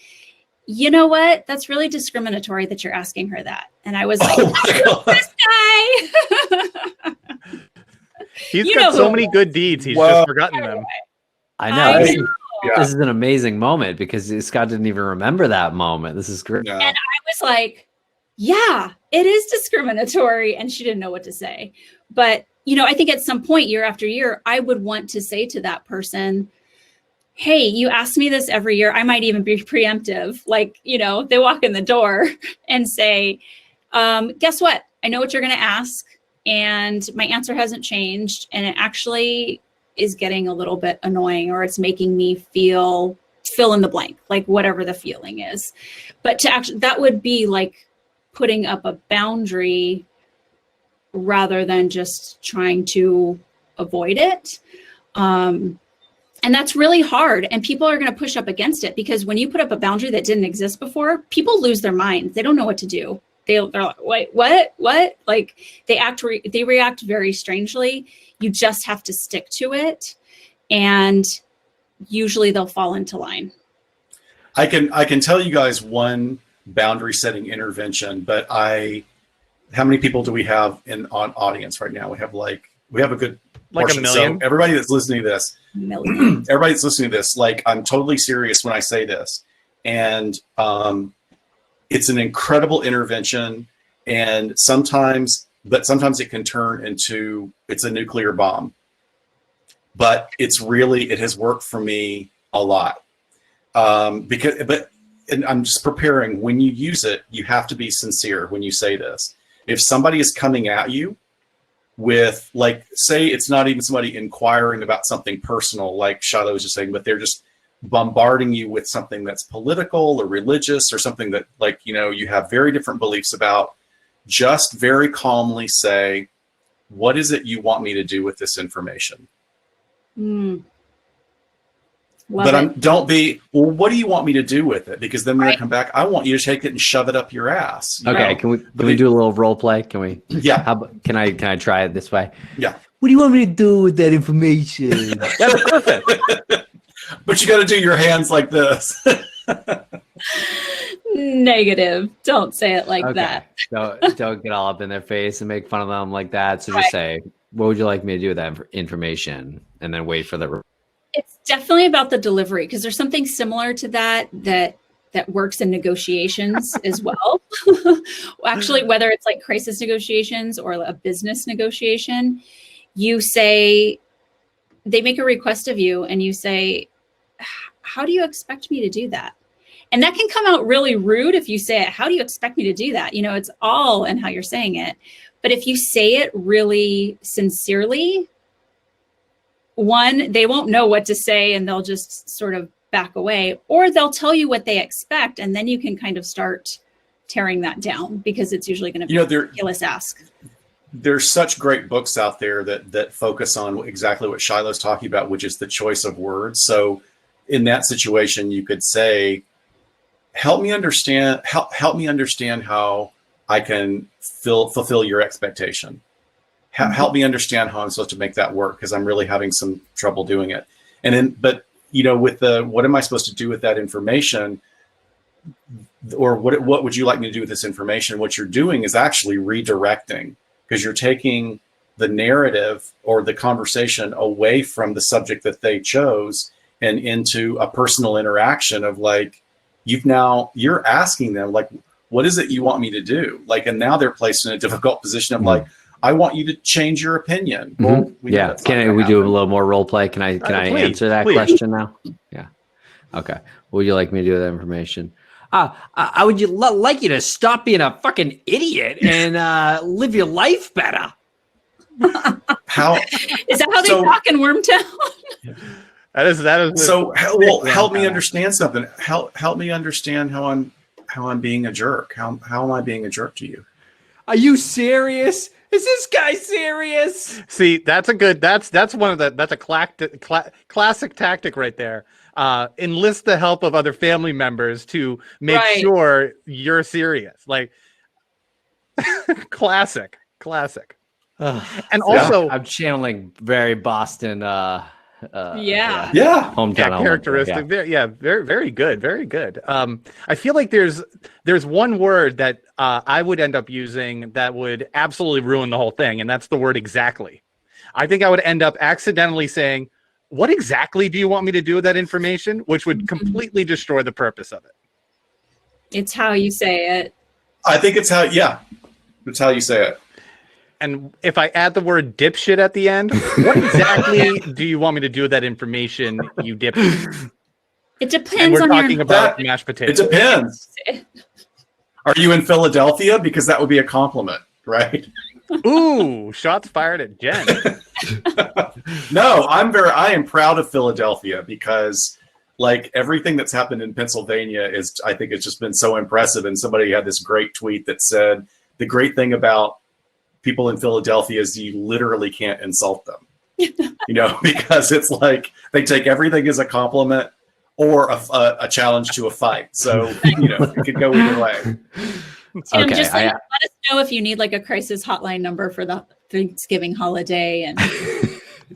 S4: you know what? That's really discriminatory that you're asking her that. And I was like,
S3: Oh my God.
S4: this guy.
S2: He's
S4: You
S2: got
S4: know
S2: so
S4: who
S2: many
S4: it
S2: good deeds. He's
S3: Well-
S2: just forgotten them.
S1: I
S4: I
S1: know. This,
S4: know.
S3: Yeah.
S1: this is an amazing moment because Scott didn't even remember that moment. This is great.
S3: No.
S4: And I was like, yeah, it is discriminatory. And she didn't know what to say. But, you know, I think at some point, year after year, I would want to say to that person, hey, you ask me this every year. I might even be preemptive. Like, you know, they walk in the door and say, guess what? I know what you're going to ask. And my answer hasn't changed. And it actually is getting a little bit annoying, or it's making me fill in the blank, like whatever the feeling is. But to actually, that would be like putting up a boundary rather than just trying to avoid it. And that's really hard. And people are going to push up against it, because when you put up a boundary that didn't exist before, people lose their minds. They don't know what to do. They're like, wait, what? Like they react very strangely. You just have to stick to it. And usually they'll fall into line.
S3: I can tell you guys one boundary setting intervention, but how many people do we have on audience right now? We have a good
S2: Like
S3: portion.
S2: a million.
S3: So everybody that's listening to this,
S4: Million.
S3: everybody that's listening to this, like, I'm totally serious when I say this. And it's an incredible intervention. And sometimes it can turn into, it's a nuclear bomb. But it has worked for me a lot. And I'm just preparing, when you use it, you have to be sincere when you say this. If somebody is coming at you with, like, say it's not even somebody inquiring about something personal, like Shiloh was just saying, but they're just bombarding you with something that's political or religious or something that, like, you know, you have very different beliefs about, just very calmly say, what is it you want me to do with this information? Don't be, well, what do you want me to do with it? Because then when I come back, I want you to take it and shove it up your ass.
S1: Okay,
S3: know?
S1: can we do a little role play? Can we?
S3: Yeah.
S1: Can I try it this way?
S3: Yeah.
S1: What do you want me to do with that information?
S2: That's perfect.
S3: But you got to do your hands like this.
S4: Negative. Don't say it like
S1: Okay.
S4: that.
S1: Don't get all up in their face and make fun of them like that. So just say, what would you like me to do with that information? And then wait for the.
S4: It's definitely about the delivery, because there's something similar to that works in negotiations as well. Actually, whether it's like crisis negotiations or a business negotiation, you say, they make a request of you and you say, how do you expect me to do that? And that can come out really rude if you say it. How do you expect me to do that? You know, it's all in how you're saying it. But if you say it really sincerely, one, they won't know what to say and they'll just sort of back away, or they'll tell you what they expect. And then you can kind of start tearing that down, because it's usually going to be a ridiculous ask.
S3: There's such great books out there that focus on exactly what Shiloh's talking about, which is the choice of words. So in that situation, you could say, help me understand how I can fulfill your expectation. Help me understand how I'm supposed to make that work, because I'm really having some trouble doing it. But you know, with what am I supposed to do with that information, or what would you like me to do with this information? What you're doing is actually redirecting, because you're taking the narrative or the conversation away from the subject that they chose and into a personal interaction of, like, you're asking them, like, what is it you want me to do? Like, and now they're placed in a difficult position of like, I want you to change your opinion. Well,
S1: Yeah. Can we do a little more role play? Can I
S2: Please,
S1: answer that question now? Yeah. Okay. What would you like me to do with that information? I would like you to stop being a fucking idiot and live your life better.
S3: How
S4: Is that how they talk in Wormtown?
S2: That is.
S3: So, well, help me understand something. Help me understand how I'm being a jerk. How am I being a jerk to you?
S1: Are you serious? Is this guy serious?
S2: See, that's a classic tactic right there. Enlist the help of other family members to make sure you're serious. Like, classic. And also,
S1: I'm channeling very Boston.
S4: Yeah.
S1: Hometown
S2: characteristic. Very good. I feel like there's one word that I would end up using that would absolutely ruin the whole thing, and that's the word exactly. I think I would end up accidentally saying, "What exactly do you want me to do with that information?" Which would completely destroy the purpose of it.
S4: It's how you say it.
S3: I think it's how you say it.
S2: And if I add the word dipshit at the end, what exactly do you want me to do with that information, you dipshit?
S4: It depends
S2: and we're
S4: on
S2: talking
S4: your...
S2: about mashed potatoes.
S3: It depends. Are you in Philadelphia? Because that would be a compliment, right?
S2: Ooh, shots fired at Jen.
S3: No, I am proud of Philadelphia because like everything that's happened in Pennsylvania I think it's just been so impressive. And somebody had this great tweet that said, the great thing about people in Philadelphia is you literally can't insult them, because it's like they take everything as a compliment or a challenge to a fight. So, it could go either way.
S4: Tim, just let us know if you need like a crisis hotline number for the Thanksgiving holiday. And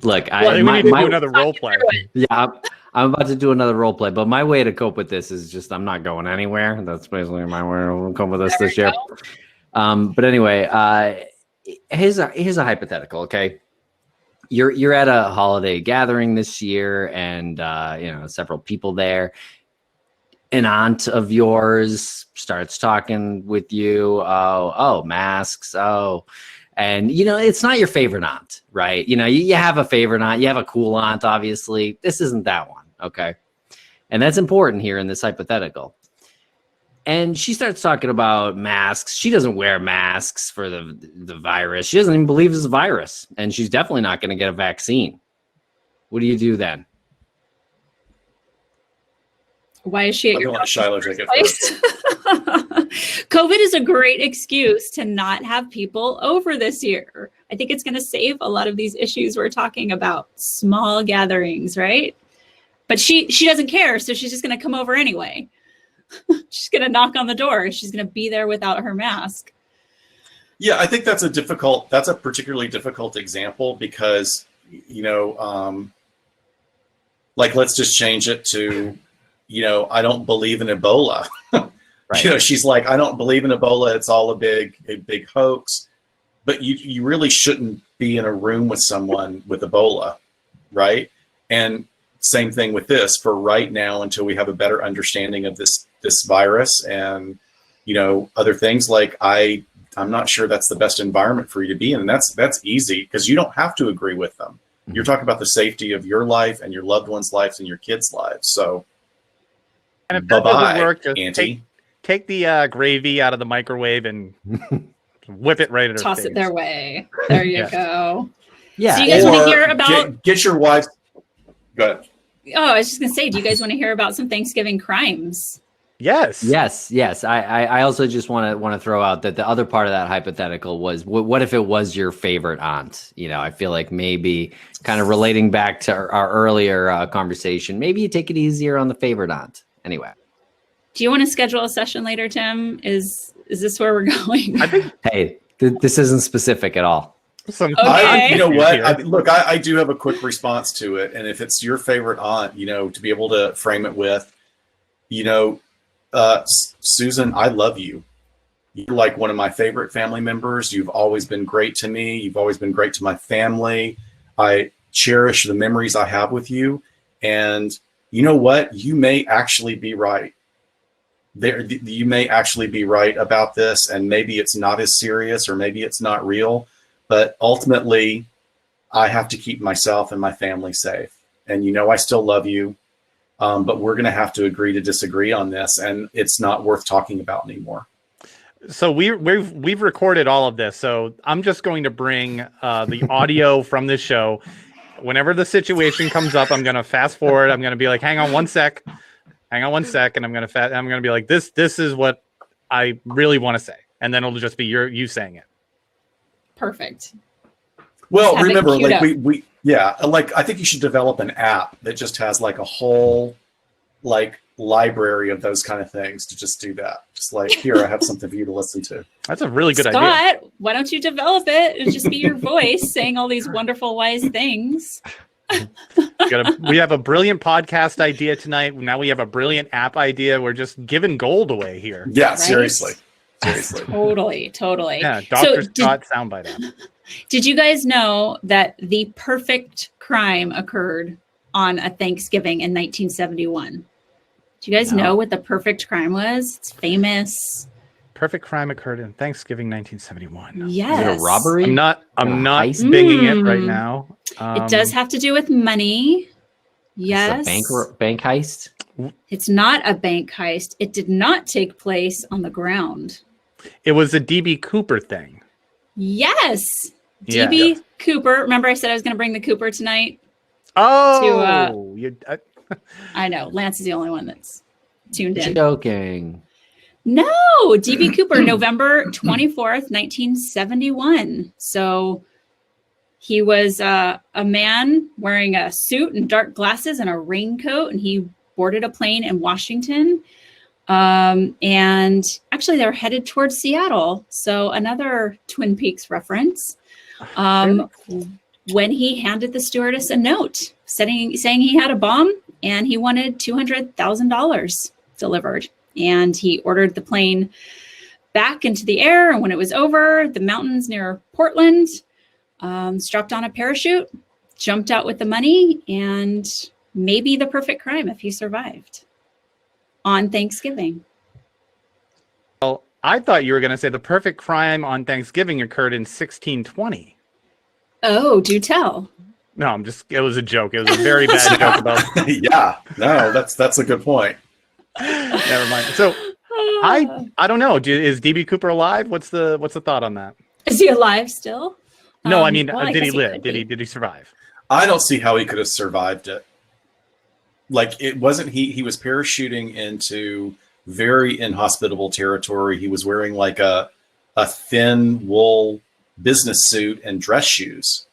S1: look,
S2: we need to do another role play.
S1: Yeah, I'm about to do another role play, but my way to cope with this is just I'm not going anywhere. That's basically my way to cope with this year. But anyway, here's a hypothetical. Okay, you're at a holiday gathering this year, and several people there. An aunt of yours starts talking with you. Oh, masks. Oh, and it's not your favorite aunt, right? You have a favorite aunt. You have a cool aunt, obviously. This isn't that one, okay? And that's important here in this hypothetical. And she starts talking about masks. She doesn't wear masks for the virus. She doesn't even believe it's a virus. And she's definitely not going to get a vaccine. What do you do then?
S4: Why is she at your
S3: place?
S4: COVID is a great excuse to not have people over this year. I think it's going to save a lot of these issues we're talking about. Small gatherings, right? But she doesn't care. So she's just going to come over anyway. She's going to knock on the door. She's going to be there without her mask.
S3: Yeah, I think that's a particularly difficult example because, like, let's just change it to, I don't believe in Ebola. Right. She's like, I don't believe in Ebola. It's all a big hoax. But you really shouldn't be in a room with someone with Ebola, right? And same thing with this for right now until we have a better understanding of this virus and other things. Like I'm not sure that's the best environment for you to be in, and that's easy because you don't have to agree with them. Mm-hmm. You're talking about the safety of your life and your loved ones' lives and your kids' lives. So,
S2: and if that doesn't work, just
S3: Auntie.
S2: Take the gravy out of the microwave and whip it right at her
S4: Toss
S2: face.
S4: it their way. There you go.
S1: Yeah.
S4: So you guys want to hear about?
S3: Get your wife. Go ahead.
S4: Oh, I was just gonna say, do you guys want to hear about some Thanksgiving crimes?
S1: Yes. I also just want to throw out that the other part of that hypothetical was what if it was your favorite aunt? I feel like maybe kind of relating back to our earlier conversation, maybe you take it easier on the favorite aunt. Anyway,
S4: do you want to schedule a session later, Tim? Is this where we're going?
S2: I think.
S1: Hey, this isn't specific at all.
S3: You know what? I do have a quick response to it, and if it's your favorite aunt, to be able to frame it with, Susan, I love you. You're like one of my favorite family members. You've always been great to me. You've always been great to my family. I cherish the memories I have with you. And you know what? You may actually be right. You may actually be right about this, and maybe it's not as serious or maybe it's not real. But ultimately, I have to keep myself and my family safe. And I still love you. But we're going to have to agree to disagree on this, and it's not worth talking about anymore.
S2: So we've recorded all of this. So I'm just going to bring the audio from this show. Whenever the situation comes up, I'm going to fast forward. I'm going to be like, hang on one sec, and I'm going to be like, this is what I really want to say, and then it'll just be you saying it.
S4: Perfect.
S3: Well,
S4: have it
S3: remember,
S4: queued
S3: like
S4: up.
S3: we yeah, like I think you should develop an app that just has like a whole like library of those kind of things to just do that. Just like, here, I have something for you to listen to.
S2: That's a really good
S4: Scott,
S2: idea.
S4: why don't you develop it and just be your voice saying all these wonderful, wise things?
S2: We have a brilliant podcast idea tonight. Now we have a brilliant app idea. We're just giving gold away here.
S3: Yeah,
S4: Right?
S3: seriously.
S4: Totally.
S2: Yeah, Dr.
S4: So
S2: Scott soundbite app.
S4: did you guys know that the perfect crime occurred on a Thanksgiving in 1971? Do you guys know what the perfect crime was? It's famous.
S2: Perfect crime occurred in Thanksgiving 1971.
S4: Yes.
S1: Is it a robbery?
S2: I'm not
S1: heist?
S2: binging it right now.
S4: It does have to do with money. Yes.
S1: It's a bank heist.
S4: It's not a bank heist. It did not take place on the ground.
S2: It was a DB Cooper thing.
S4: Yes.
S2: Yeah.
S4: DB Cooper. Remember I said I was going to bring the Cooper tonight?
S2: Oh,
S4: I know. Lance is the only one that's tuned in.
S1: Joking.
S4: No, DB Cooper, November 24th, 1971. So he was a man wearing a suit and dark glasses and a raincoat, and he boarded a plane in Washington. And actually, they're headed towards Seattle. So another Twin Peaks reference. When he handed the stewardess a note saying he had a bomb and he wanted $200,000 delivered. And he ordered the plane back into the air. And when it was over the mountains near Portland, strapped on a parachute, jumped out with the money, and maybe the perfect crime if he survived on Thanksgiving.
S2: Well, I thought you were going to say the perfect crime on Thanksgiving occurred in 1620.
S4: Oh, do tell.
S2: No, it was a joke. It was a very bad joke about.
S3: Yeah, no, that's a good point.
S2: Never mind. So I don't know. Is DB Cooper alive? What's the thought on that?
S4: Is he alive still?
S2: No, I mean,
S4: well, I
S2: did he
S4: guess he
S2: live?
S4: could
S2: Did he survive?
S3: I don't see how he could have survived it. Like, it wasn't he was parachuting into very inhospitable territory. He was wearing like a thin wool business suit and dress shoes.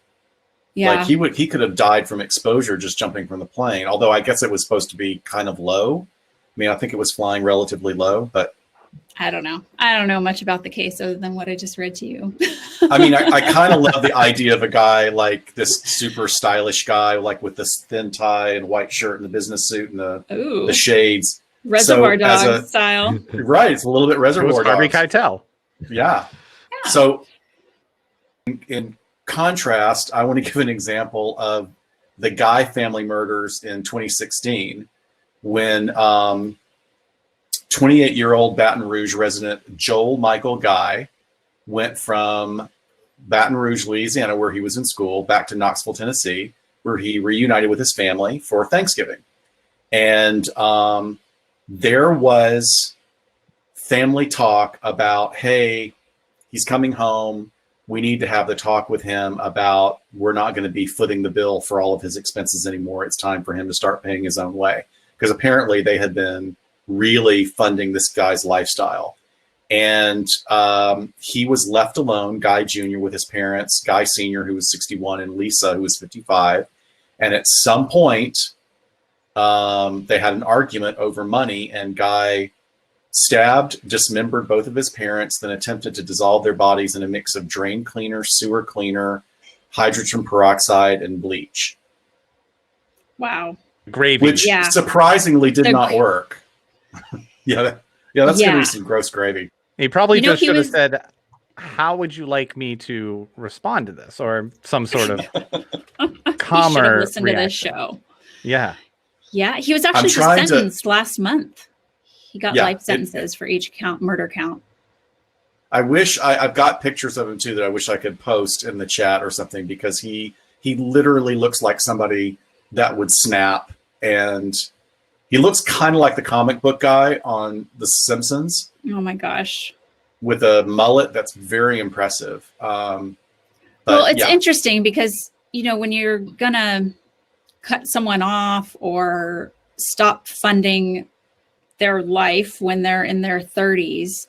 S4: Yeah.
S3: Like he could have died from exposure just jumping from the plane. Although I guess it was supposed to be kind of low. I mean, I think it was flying relatively low, but
S4: I don't know. I don't know much about the case other than what I just read to you.
S3: I mean, I kind of love the idea of a guy like this super stylish guy, like with this thin tie and white shirt and the business suit and the shades.
S4: Reservoir Dog style.
S3: Right. It's a little bit Reservoir Dog.
S2: Harvey Keitel.
S3: Yeah. So in contrast, I want to give an example of the Guy family murders in 2016 when 28-year-old Baton Rouge resident Joel Michael Guy went from Baton Rouge, Louisiana, where he was in school, back to Knoxville, Tennessee, where he reunited with his family for Thanksgiving. And there was family talk about, hey, he's coming home. We need to have the talk with him about we're not going to be footing the bill for all of his expenses anymore. It's time for him to start paying his own way. Because apparently they had been really funding this guy's lifestyle. And he was left alone, Guy Jr. with his parents, Guy Sr., who was 61, and Lisa, who was 55. And at some point, they had an argument over money, and Guy stabbed, dismembered both of his parents, then attempted to dissolve their bodies in a mix of drain cleaner, sewer cleaner, hydrogen peroxide, and bleach.
S4: Wow.
S2: Gravy.
S3: Which surprisingly did not work. That's going to be some gross gravy.
S2: He probably just should have said, how would you like me to respond to this? Or some sort of calmer
S4: listen to this show.
S2: Yeah.
S4: Yeah. He was actually just sentenced last month. He got life sentences for each murder count.
S3: I wish I've got pictures of him too that I wish I could post in the chat or something, because he literally looks like somebody that would snap, and he looks kind of like the comic book guy on The Simpsons.
S4: Oh my gosh.
S3: With a mullet that's very impressive. Well,
S4: it's interesting because, when you're going to cut someone off or stop funding their life when they're in their 30s,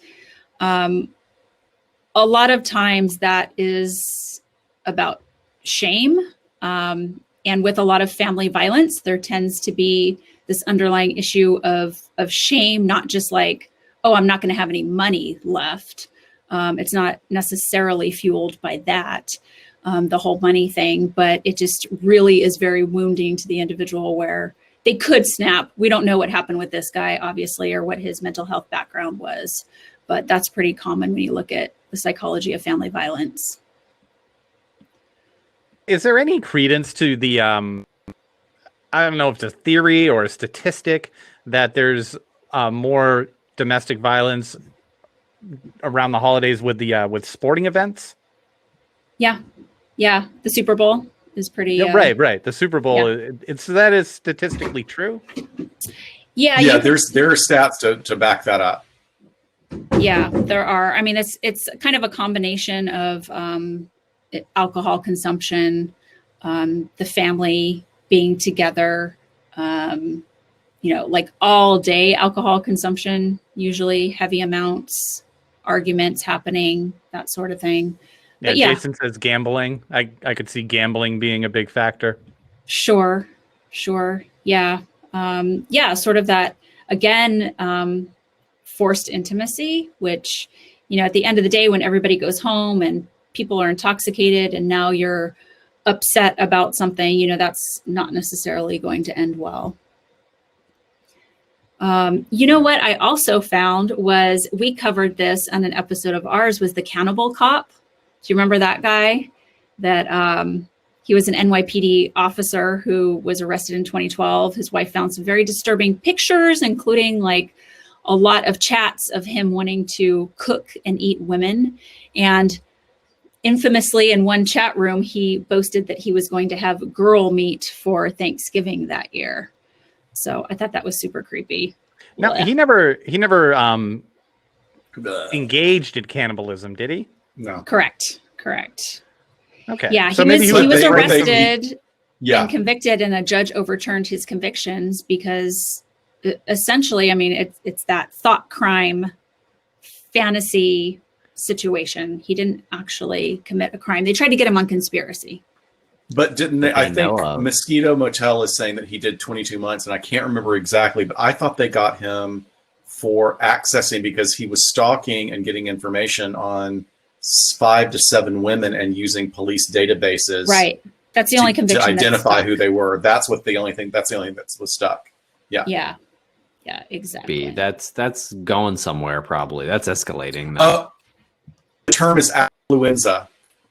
S4: a a lot of times that is about shame. And with a lot of family violence, there tends to be this underlying issue of shame, not just like, oh, I'm not going to have any money left. It's not necessarily fueled by that, the whole money thing, but it just really is very wounding to the individual where they could snap. We don't know what happened with this guy, obviously, or what his mental health background was, but that's pretty common when you look at the psychology of family violence.
S2: Is there any credence to the, I don't know if it's a theory or a statistic that there's more domestic violence around the holidays with the with sporting events?
S4: Yeah. The Super Bowl is pretty.
S2: Yeah, right. The Super Bowl. Yeah. That is statistically true.
S4: Yeah.
S3: There are stats to back that up.
S4: Yeah, there are. I mean, it's kind of a combination of alcohol consumption, the family being together, like all day alcohol consumption, usually heavy amounts, arguments happening, that sort of thing.
S2: Yeah, Jason says gambling. I could see gambling being a big factor.
S4: Sure. Yeah. Sort of that, again, forced intimacy, which, at the end of the day, when everybody goes home and people are intoxicated and now you're upset about something, that's not necessarily going to end well. What I also found was we covered this on an episode of ours was the Cannibal Cop. Do you remember that guy? That he was an NYPD officer who was arrested in 2012. His wife found some very disturbing pictures, including like a lot of chats of him wanting to cook and eat women. And infamously, in one chat room, he boasted that he was going to have girl meat for Thanksgiving that year. So I thought that was super creepy.
S2: No, he never engaged in cannibalism, did he?
S3: No.
S4: Correct.
S2: Okay.
S4: Yeah,
S2: so
S4: he was arrested
S3: Yeah.
S4: and convicted, and a judge overturned his convictions because essentially, I mean, it's that thought crime fantasy situation. He didn't actually commit a crime. They tried to get him on conspiracy.
S3: But didn't they? I think Mosquito Motel is saying that he did 22 months, and I can't remember exactly, but I thought they got him for accessing because he was stalking and getting information on 5 to 7 women and using police databases.
S4: Right. That's the only conviction
S3: to identify who they were. That's the only thing that was stuck. Yeah.
S4: Yeah, exactly.
S1: That's going somewhere probably. That's escalating though.
S3: The term is affluenza.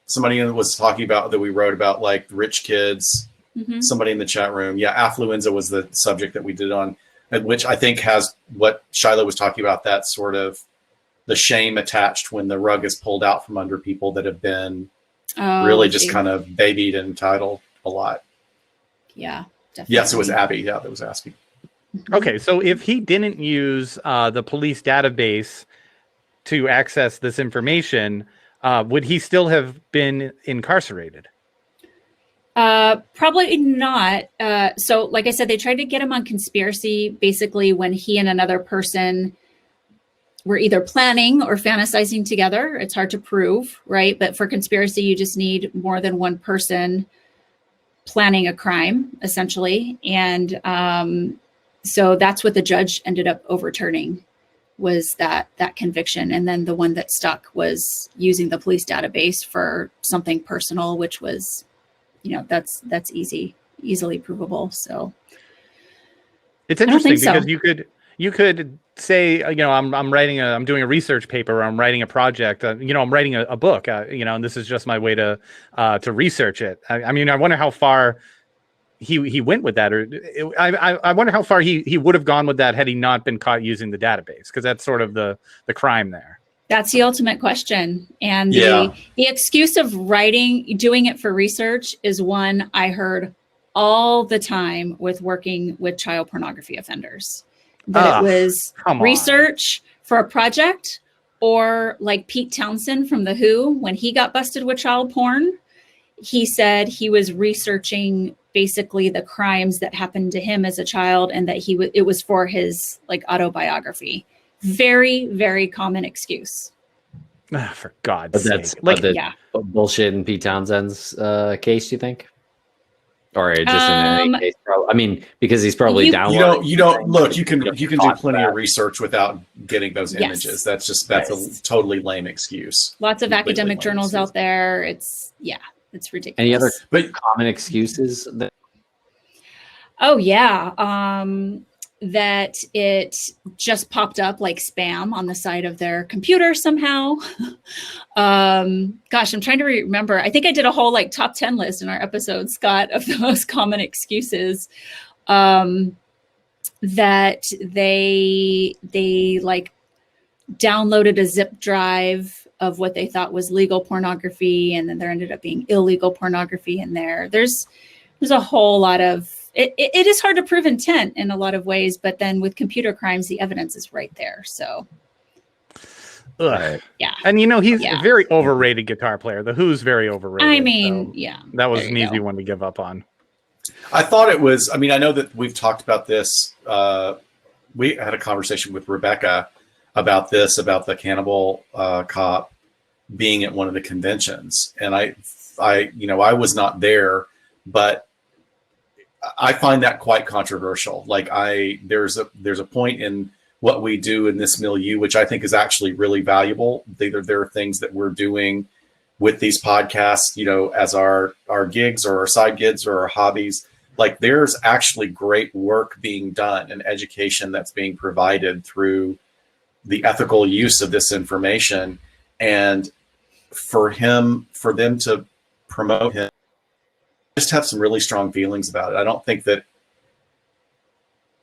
S3: Somebody was talking about that we wrote about like rich kids.
S4: Mm-hmm.
S3: Somebody in the chat room. Yeah, affluenza was the subject that we did on, which I think has what Shiloh was talking about, that sort of the shame attached when the rug is pulled out from under people that have been really just kind of babied and entitled a lot.
S4: Yeah, definitely.
S3: Yes, it was Abby. Yeah, that was asking.
S2: Okay, so if he didn't use the police database to access this information, would he still have been incarcerated?
S4: Probably not. So like I said, they tried to get him on conspiracy basically when he and another person were either planning or fantasizing together. It's hard to prove, right? But for conspiracy, you just need more than one person planning a crime, essentially. And so that's what the judge ended up overturning, was that conviction. And then the one that stuck was using the police database for something personal, which was, that's easily provable. So
S2: it's interesting because you could say, I'm doing a research paper, or I'm writing a project, I'm writing a book, and this is just my way to research it. I mean, I wonder how far he went with that, or I wonder how far he would have gone with that had he not been caught using the database, because that's sort of the crime there.
S4: That's the ultimate question. And the excuse of doing it for research is one I heard all the time with working with child pornography offenders. That it was research for a project, or like Pete Townsend from The Who, when he got busted with child porn, he said he was researching basically the crimes that happened to him as a child, and that it was for his like autobiography. Very, very common excuse.
S2: For God's
S1: But
S2: sake.
S1: that's
S2: Like,
S4: Yeah.
S1: bullshit in Pete Townsend's case, you think? Or just in any case? I mean, because he's probably downloading.
S3: You don't look. You can
S1: don't
S3: do
S1: talk
S3: plenty
S1: about
S3: of research without getting those
S4: Yes.
S3: images. That's
S4: Yes.
S3: a totally lame excuse.
S4: Lots of
S3: Completely
S4: academic
S3: lame
S4: journals
S3: excuse.
S4: out there. It's ridiculous.
S1: Any other
S3: But
S1: common excuses that
S4: Oh yeah. That it just popped up like spam on the side of their computer somehow. Gosh, I'm trying to remember. I think I did a whole like top 10 list in our episode, Scott, of the most common excuses. That they like downloaded a zip drive of what they thought was legal pornography, and then there ended up being illegal pornography in there. There's a whole lot of it is hard to prove intent in a lot of ways, but then with computer crimes, the evidence is right there. So,
S2: ugh.
S4: yeah.
S2: And he's
S4: Yeah.
S2: a very overrated guitar player. The Who's very overrated.
S4: I mean,
S2: so
S4: yeah.
S2: that was
S4: there
S2: an
S4: you
S2: easy
S4: go.
S2: one to give up on.
S3: I thought it was. I mean, I know that we've talked about this. We had a conversation with Rebecca about this, about the Cannibal Cop being at one of the conventions, and I was not there, but I find that quite controversial. Like there's a point in what we do in this milieu, which I think is actually really valuable. There are things that we're doing with these podcasts, as our gigs or our side gigs or our hobbies. Like there's actually great work being done and education that's being provided through the ethical use of this information. And for them to promote him, I just have some really strong feelings about it. I don't think that,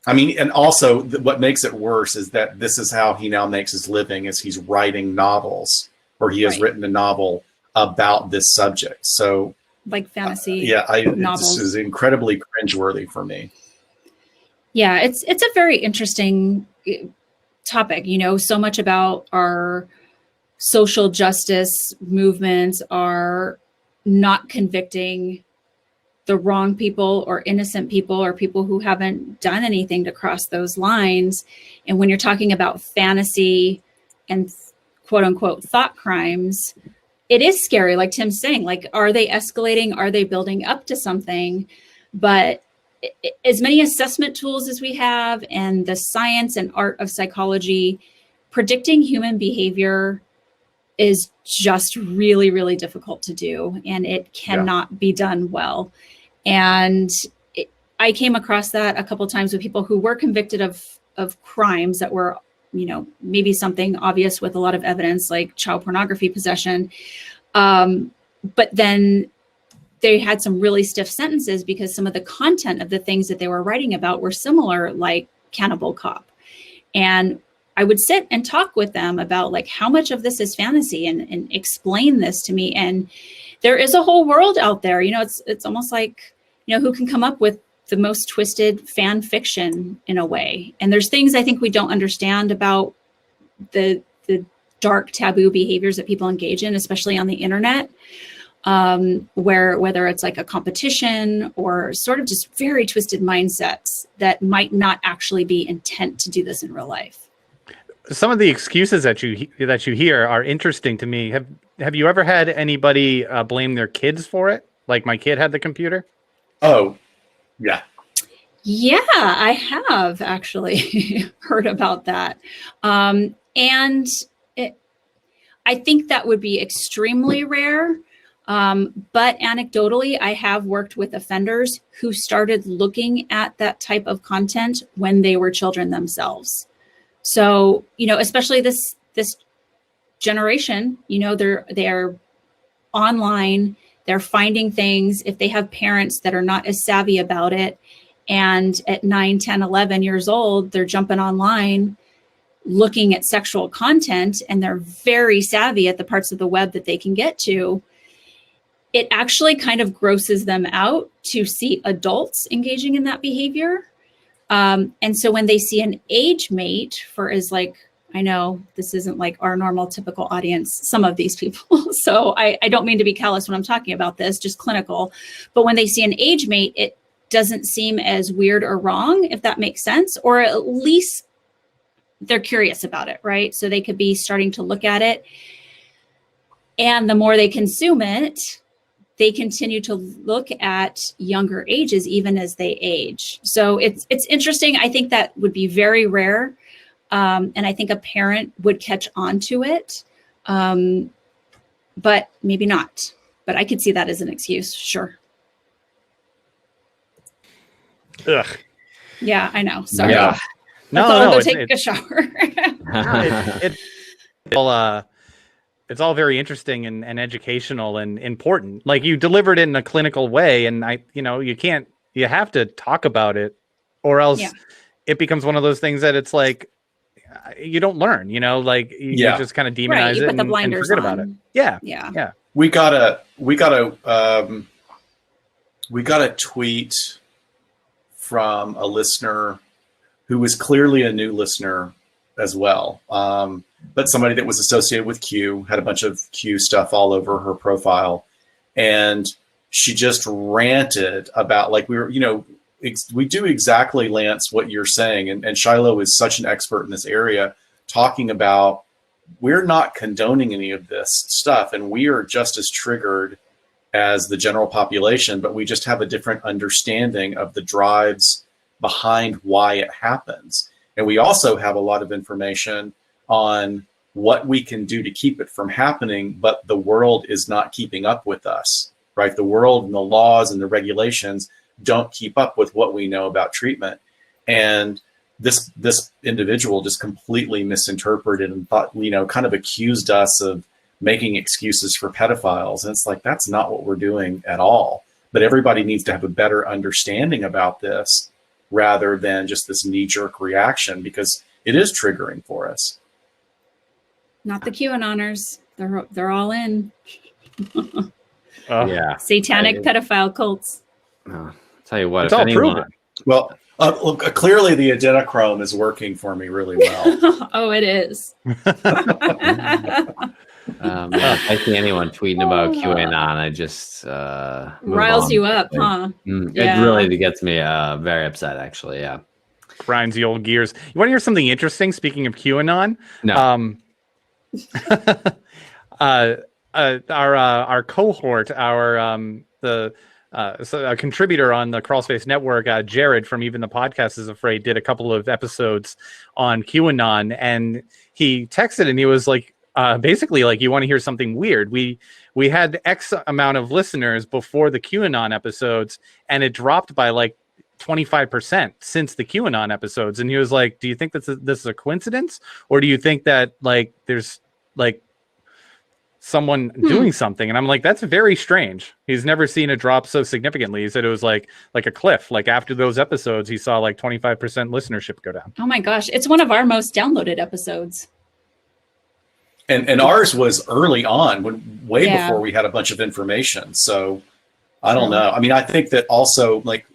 S3: and also what makes it worse is that this is how he now makes his living, is he's writing novels, or he has written a novel about this subject. So
S4: Like fantasy
S3: This
S4: novels.
S3: is incredibly cringeworthy for me.
S4: Yeah, it's a very interesting topic. So much about our social justice movements are not convicting the wrong people or innocent people or people who haven't done anything to cross those lines. And when you're talking about fantasy and quote unquote thought crimes, it is scary. Like Tim's saying, like, are they escalating? Are they building up to something? But as many assessment tools as we have and the science and art of psychology, predicting human behavior is just really, really difficult to do. And it cannot be done well. And I came across that a couple of times with people who were convicted of crimes that were, maybe something obvious with a lot of evidence, like child pornography possession. But then they had some really stiff sentences because some of the content of the things that they were writing about were similar, like Cannibal Cop. And I would sit and talk with them about like how much of this is fantasy and explain this to me. And there is a whole world out there. It's almost like, who can come up with the most twisted fan fiction in a way. And there's things I think we don't understand about the dark taboo behaviors that people engage in, especially on the internet, where whether it's like a competition or sort of just very twisted mindsets that might not actually be intent to do this in real life.
S2: Some of the excuses that you hear are interesting to me. Have you ever had anybody blame their kids for it? Like my kid had the computer?
S3: Oh, yeah.
S4: Yeah, I have actually heard about that. And I think that would be extremely rare. But anecdotally, I have worked with offenders who started looking at that type of content when they were children themselves. So, especially this generation, they're online, they're finding things. If they have parents that are not as savvy about it, and at 9, 10, 11 years old, they're jumping online, looking at sexual content, and they're very savvy at the parts of the web that they can get to, it actually kind of grosses them out to see adults engaging in that behavior. And so when they see an age mate I know this isn't like our normal typical audience, some of these people. So I don't mean to be callous when I'm talking about this, just clinical. But when they see an age mate, it doesn't seem as weird or wrong, if that makes sense, or at least they're curious about it, right? So they could be starting to look at it. And the more they consume it, they continue to look at younger ages even as they age. So it's interesting. I think that would be very rare. And I think a parent would catch on to it, but maybe not. But I could see that as an excuse. Sure.
S2: Ugh.
S4: Yeah, I know. Sorry.
S1: Yeah.
S4: I'll go take a shower.
S2: It's all very interesting and educational and important. Like, you delivered it in a clinical way, and you have to talk about it, or else it becomes one of those things that it's like you don't learn. You just kind of demonize it and forget about it. Yeah.
S3: We got a tweet from a listener who was clearly a new listener as well. But somebody that was associated with Q, had a bunch of Q stuff all over her profile. And she just ranted about, like, we do exactly, Lance, what you're saying. And Shiloh is such an expert in this area, talking about, we're not condoning any of this stuff. And we are just as triggered as the general population, but we just have a different understanding of the drives behind why it happens. And we also have a lot of information on what we can do to keep it from happening, but the world is not keeping up with us, right? The world and the laws and the regulations don't keep up with what we know about treatment. And this individual just completely misinterpreted and thought, kind of accused us of making excuses for pedophiles. And it's like, that's not what we're doing at all. But everybody needs to have a better understanding about this rather than just this knee-jerk reaction, because it is triggering for us.
S4: Not the QAnoners. They're all in.
S1: Yeah.
S4: Satanic pedophile cults.
S1: Tell you what,
S2: it's all proven.
S3: Well, look, clearly the adrenochrome is working for me really well.
S4: Oh, it is.
S1: I see anyone tweeting about QAnon, I just
S4: riles you up, huh?
S1: It really gets me very upset, actually. Yeah,
S2: grinds the old gears. You want to hear something interesting? Speaking of QAnon,
S1: no.
S2: Our cohort, a contributor on the Crawlspace network, Jared from Even the Podcast Is Afraid, did a couple of episodes on QAnon, and he texted and he was like, basically, like, you want to hear something weird? We had X amount of listeners before the QAnon episodes, and it dropped by like 25% since the QAnon episodes. And he was like, do you think this is a coincidence, or do you think that, like, there's like someone doing something? And I'm like, that's very strange. He's never seen a drop so significantly. He said it was like a cliff. Like, after those episodes, he saw like 25% listenership go down.
S4: Oh my gosh, it's one of our most downloaded episodes.
S3: And ours was early on, before we had a bunch of information. So I don't know. I mean, I think that also, like,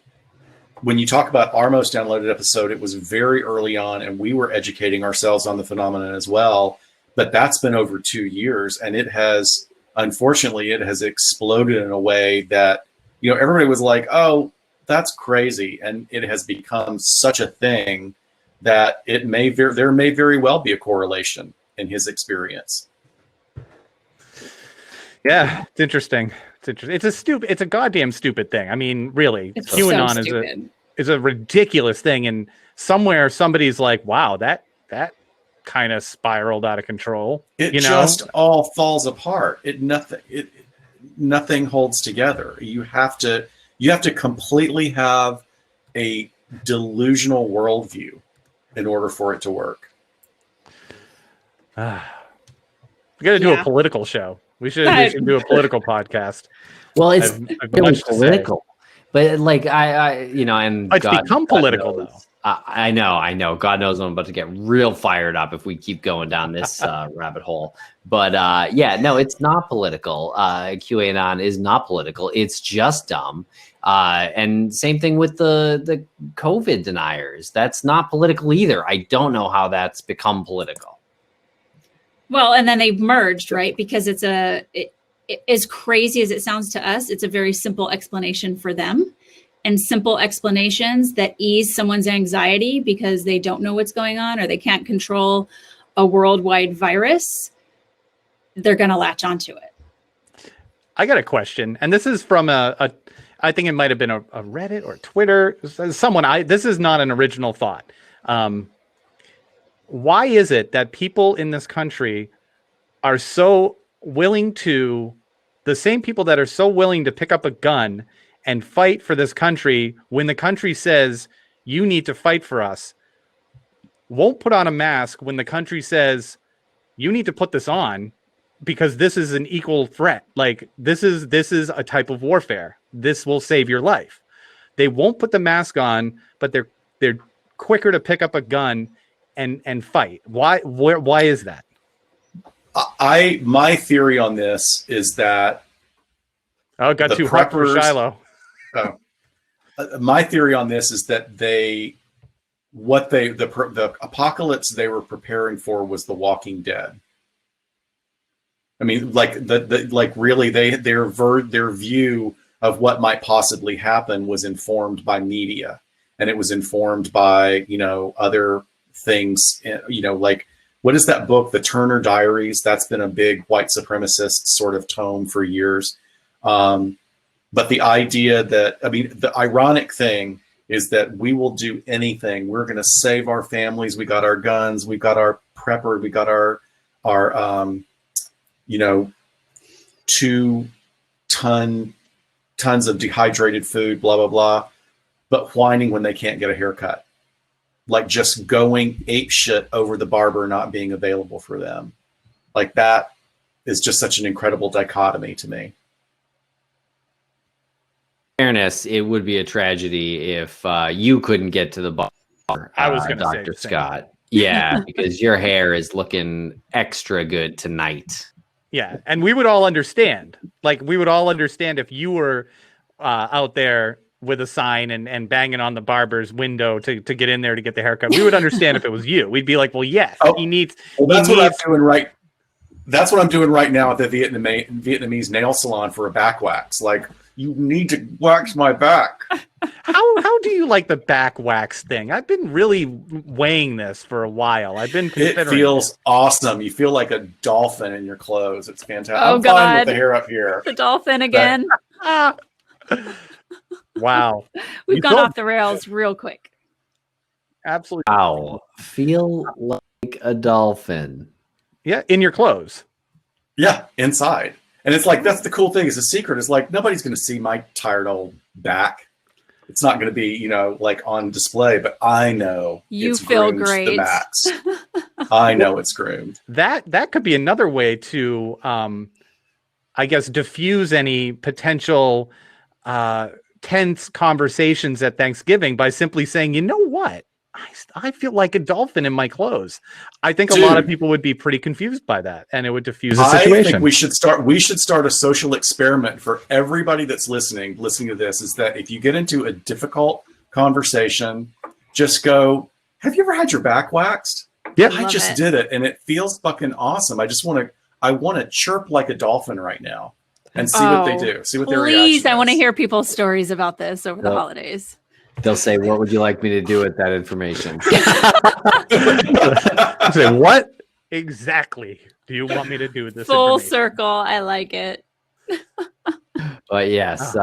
S3: when you talk about our most downloaded episode, it was very early on, and we were educating ourselves on the phenomenon as well. But that's been over 2 years, and it has exploded in a way that, everybody was like, oh, that's crazy. And it has become such a thing that there may very well be a correlation in his experience.
S2: Yeah, it's interesting. It's a goddamn stupid thing. I mean, really, QAnon is a ridiculous thing, and somewhere somebody's like, wow, that kind of spiraled out of control.
S3: It just all falls apart. Nothing holds together. You have to completely have a delusional worldview in order for it to work.
S2: We got to do a political show. We should do a political podcast.
S1: Well, it's really political, but like and
S2: it's become political though.
S1: I know. God knows I'm about to get real fired up if we keep going down this rabbit hole. But it's not political. QAnon is not political. It's just dumb. And same thing with the COVID deniers. That's not political either. I don't know how that's become political.
S4: Well, and then they've merged, right? Because it's as crazy as it sounds to us, it's a very simple explanation for them. And simple explanations that ease someone's anxiety because they don't know what's going on or they can't control a worldwide virus, they're going to latch onto it.
S2: I got a question, and this is from a I think it might have been a Reddit or Twitter. Someone. This is not an original thought. Why is it that people in this country are so willing to, the same people that are so willing to pick up a gun and fight for this country when the country says you need to fight for us, won't put on a mask when the country says you need to put this on because this is an equal threat. Like this is a type of warfare. This will save your life. They won't put the mask on, but they're quicker to pick up a gun and fight. Why is that?
S3: My theory on this is that
S2: it got too hot for Shiloh.
S3: My theory on this is that the apocalypse they were preparing for was The Walking Dead. I mean, like really their view of what might possibly happen was informed by media, and it was informed by other things. Like what is that book, The Turner Diaries? That's been a big white supremacist sort of tome for years. But the idea that, the ironic thing is that we will do anything. We're going to save our families. We got our guns. We got our prepper. We got our 2 tons of dehydrated food, blah, blah, blah. But whining when they can't get a haircut. Like just going apeshit over the barber not being available for them. Like that is just such an incredible dichotomy to me.
S1: Fairness, it would be a tragedy if you couldn't get to the bar.
S2: I was going to say
S1: Dr. Scott. Yeah, because your hair is looking extra good tonight.
S2: Yeah, and we would all understand. Like we would all understand if you were out there with a sign and banging on the barber's window to get in there to get the haircut. We would understand if it was you. We'd be like, well, yes, he needs. Well,
S3: that's what I'm doing right. That's what I'm doing right now at the Vietnamese nail salon for a back wax. Like, you need to wax my back.
S2: How do you like the back wax thing? I've been really weighing this for a while. I've been considering.
S3: It feels awesome. You feel like a dolphin in your clothes. It's fantastic.
S4: Oh,
S3: I'm
S4: God.
S3: fine with the hair up here.
S4: The dolphin again.
S2: Wow.
S4: We've gone off the rails real quick.
S2: Absolutely.
S1: Wow. Feel like a dolphin.
S2: Yeah, in your clothes.
S3: Yeah, inside. And it's like, that's the cool thing. Is the secret is like, nobody's going to see my tired old back. It's not going to be, like on display, but I know
S4: you
S3: it's
S4: feel
S3: groomed
S4: great.
S3: to the max. I know it's groomed.
S2: That could be another way to, I guess, diffuse any potential tense conversations at Thanksgiving by simply saying, you know what? I feel like a dolphin in my clothes. I think a lot of people would be pretty confused by that, and it would diffuse the situation.
S3: I think we should start a social experiment for everybody that's listening to this, is that if you get into a difficult conversation, just go, have you ever had your back waxed?
S2: Yeah,
S3: I just did it, and it feels fucking awesome. I want to chirp like a dolphin right now and see what they do. See what their reaction is.
S4: Please, I want to hear people's stories about this over the holidays.
S1: They'll say, what would you like me to do with that information?
S2: Say, what exactly do you want me to do with this?
S4: Full circle. I like it.
S1: But yes,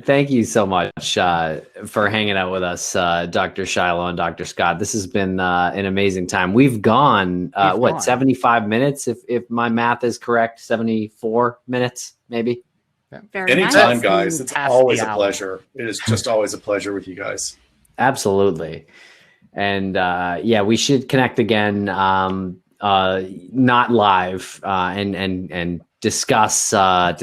S1: thank you so much for hanging out with us, Dr. Shiloh and Dr. Scott. This has been an amazing time. We've gone, 75 minutes, if my math is correct, 74 minutes, maybe?
S4: Very
S3: Anytime,
S4: nice.
S3: guys. It's always a pleasure. It is just always a pleasure with you guys.
S1: Absolutely. And we should connect again, not live, and discuss a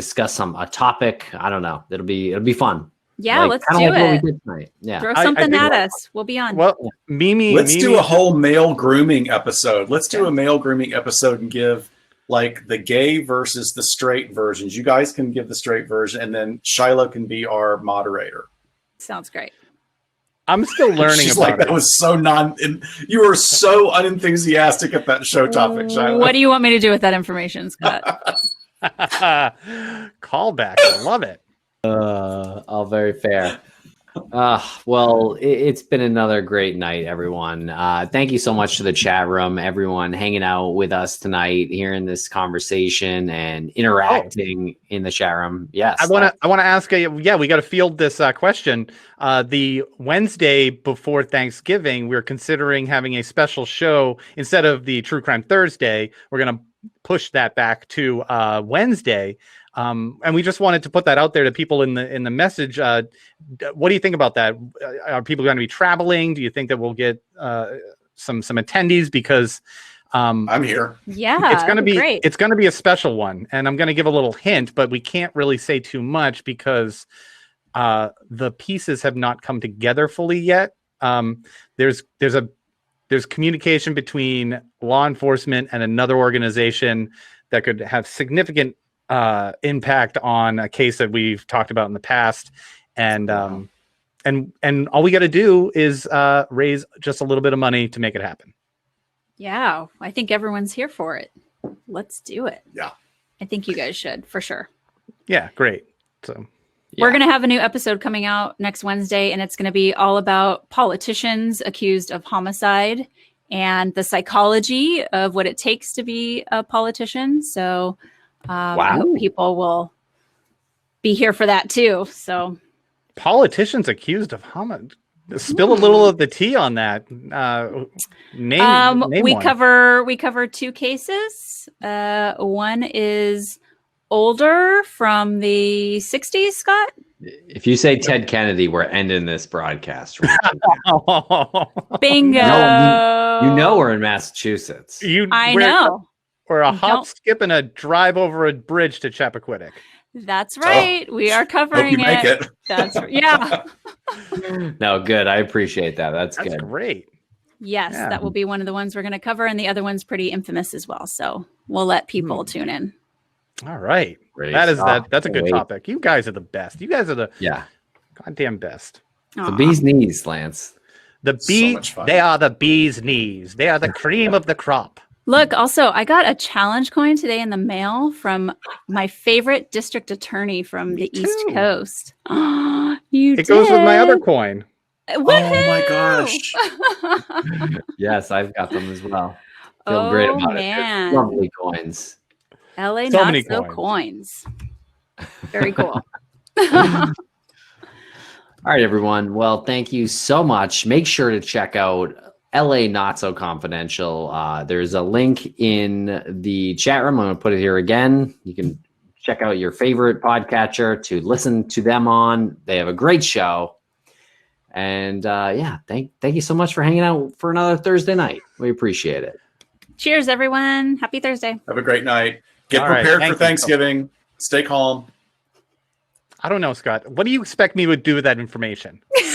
S1: topic. I don't know. It'll be fun.
S4: Yeah, let's do it.
S1: What we did tonight. Yeah.
S4: Throw something at us. We'll be on.
S2: Well, Mimi,
S3: let's do a whole male grooming episode. Let's do a male grooming episode and give like the gay versus the straight versions. You guys can give the straight version, and then Shiloh can be our moderator.
S4: Sounds great.
S2: I'm still learning about it.
S3: That was so you were so unenthusiastic at that show topic, Shiloh.
S4: What do you want me to do with that information, Scott?
S2: Callback. I love it.
S1: All very fair. Well, it's been another great night, everyone. Thank you so much to the chat room, everyone hanging out with us tonight, hearing this conversation and interacting in the chat room. Yes,
S2: I want to ask. We got to field this question. The Wednesday before Thanksgiving, we're considering having a special show instead of the True Crime Thursday. We're going to push that back to Wednesday. And we just wanted to put that out there to people in the message. What do you think about that? Are people going to be traveling? Do you think that we'll get some attendees? Because
S3: I'm here.
S4: Yeah,
S2: it's going to be
S4: great.
S2: It's going to be a special one, and I'm going to give a little hint, but we can't really say too much because the pieces have not come together fully yet. There's communication between law enforcement and another organization that could have significant impact on a case that we've talked about in the past, and all we got to do is raise just a little bit of money to make it happen.
S4: Yeah, I think everyone's here for it. Let's do it.
S3: Yeah,
S4: I think you guys should for sure.
S2: Yeah, great. So
S4: we're going to have a new episode coming out next Wednesday, and it's going to be all about politicians accused of homicide and the psychology of what it takes to be a politician. So I hope people will be here for that too. So
S2: politicians accused of homicide. Spill a little of the tea on that. Name
S4: we
S2: one.
S4: cover two cases. One is older from the 60s, Scott.
S1: If you say Ted Kennedy, we're ending this broadcast. Right
S4: Bingo.
S1: you know we're in Massachusetts.
S4: I know.
S2: We're a hop, skip, and a drive over a bridge to Chappaquiddick.
S4: That's right. We are covering
S3: make it.
S4: That's yeah.
S1: No, good. I appreciate that. That's
S2: good.
S1: Great.
S4: Yes, that will be one of the ones we're going to cover, and the other one's pretty infamous as well. So we'll let people tune in.
S2: All right.
S1: Great.
S2: That's a good topic. You guys are the best. You guys are the goddamn best.
S1: The bee's knees, Lance.
S2: They are the bee's knees. They are the cream of the crop.
S4: Look, also, I got a challenge coin today in the mail from my favorite district attorney from the East Coast. It
S2: goes with my other coin.
S4: Woohoo!
S3: Oh my gosh.
S1: Yes, I've got them as well. Feel great about it. Lovely coins.
S4: LA
S2: so
S4: not
S2: many
S4: so coins. Very cool.
S1: All right, everyone. Well, thank you so much. Make sure to check out LA Not So Confidential. There's a link in the chat room. I'm going to put it here again. You can check out your favorite podcatcher to listen to them on. They have a great show. And thank you so much for hanging out for another Thursday night. We appreciate it.
S4: Cheers, everyone. Happy Thursday.
S3: Have a great night. Get prepared for Thanksgiving. Stay calm.
S2: I don't know, Scott. What do you expect me to do with that information?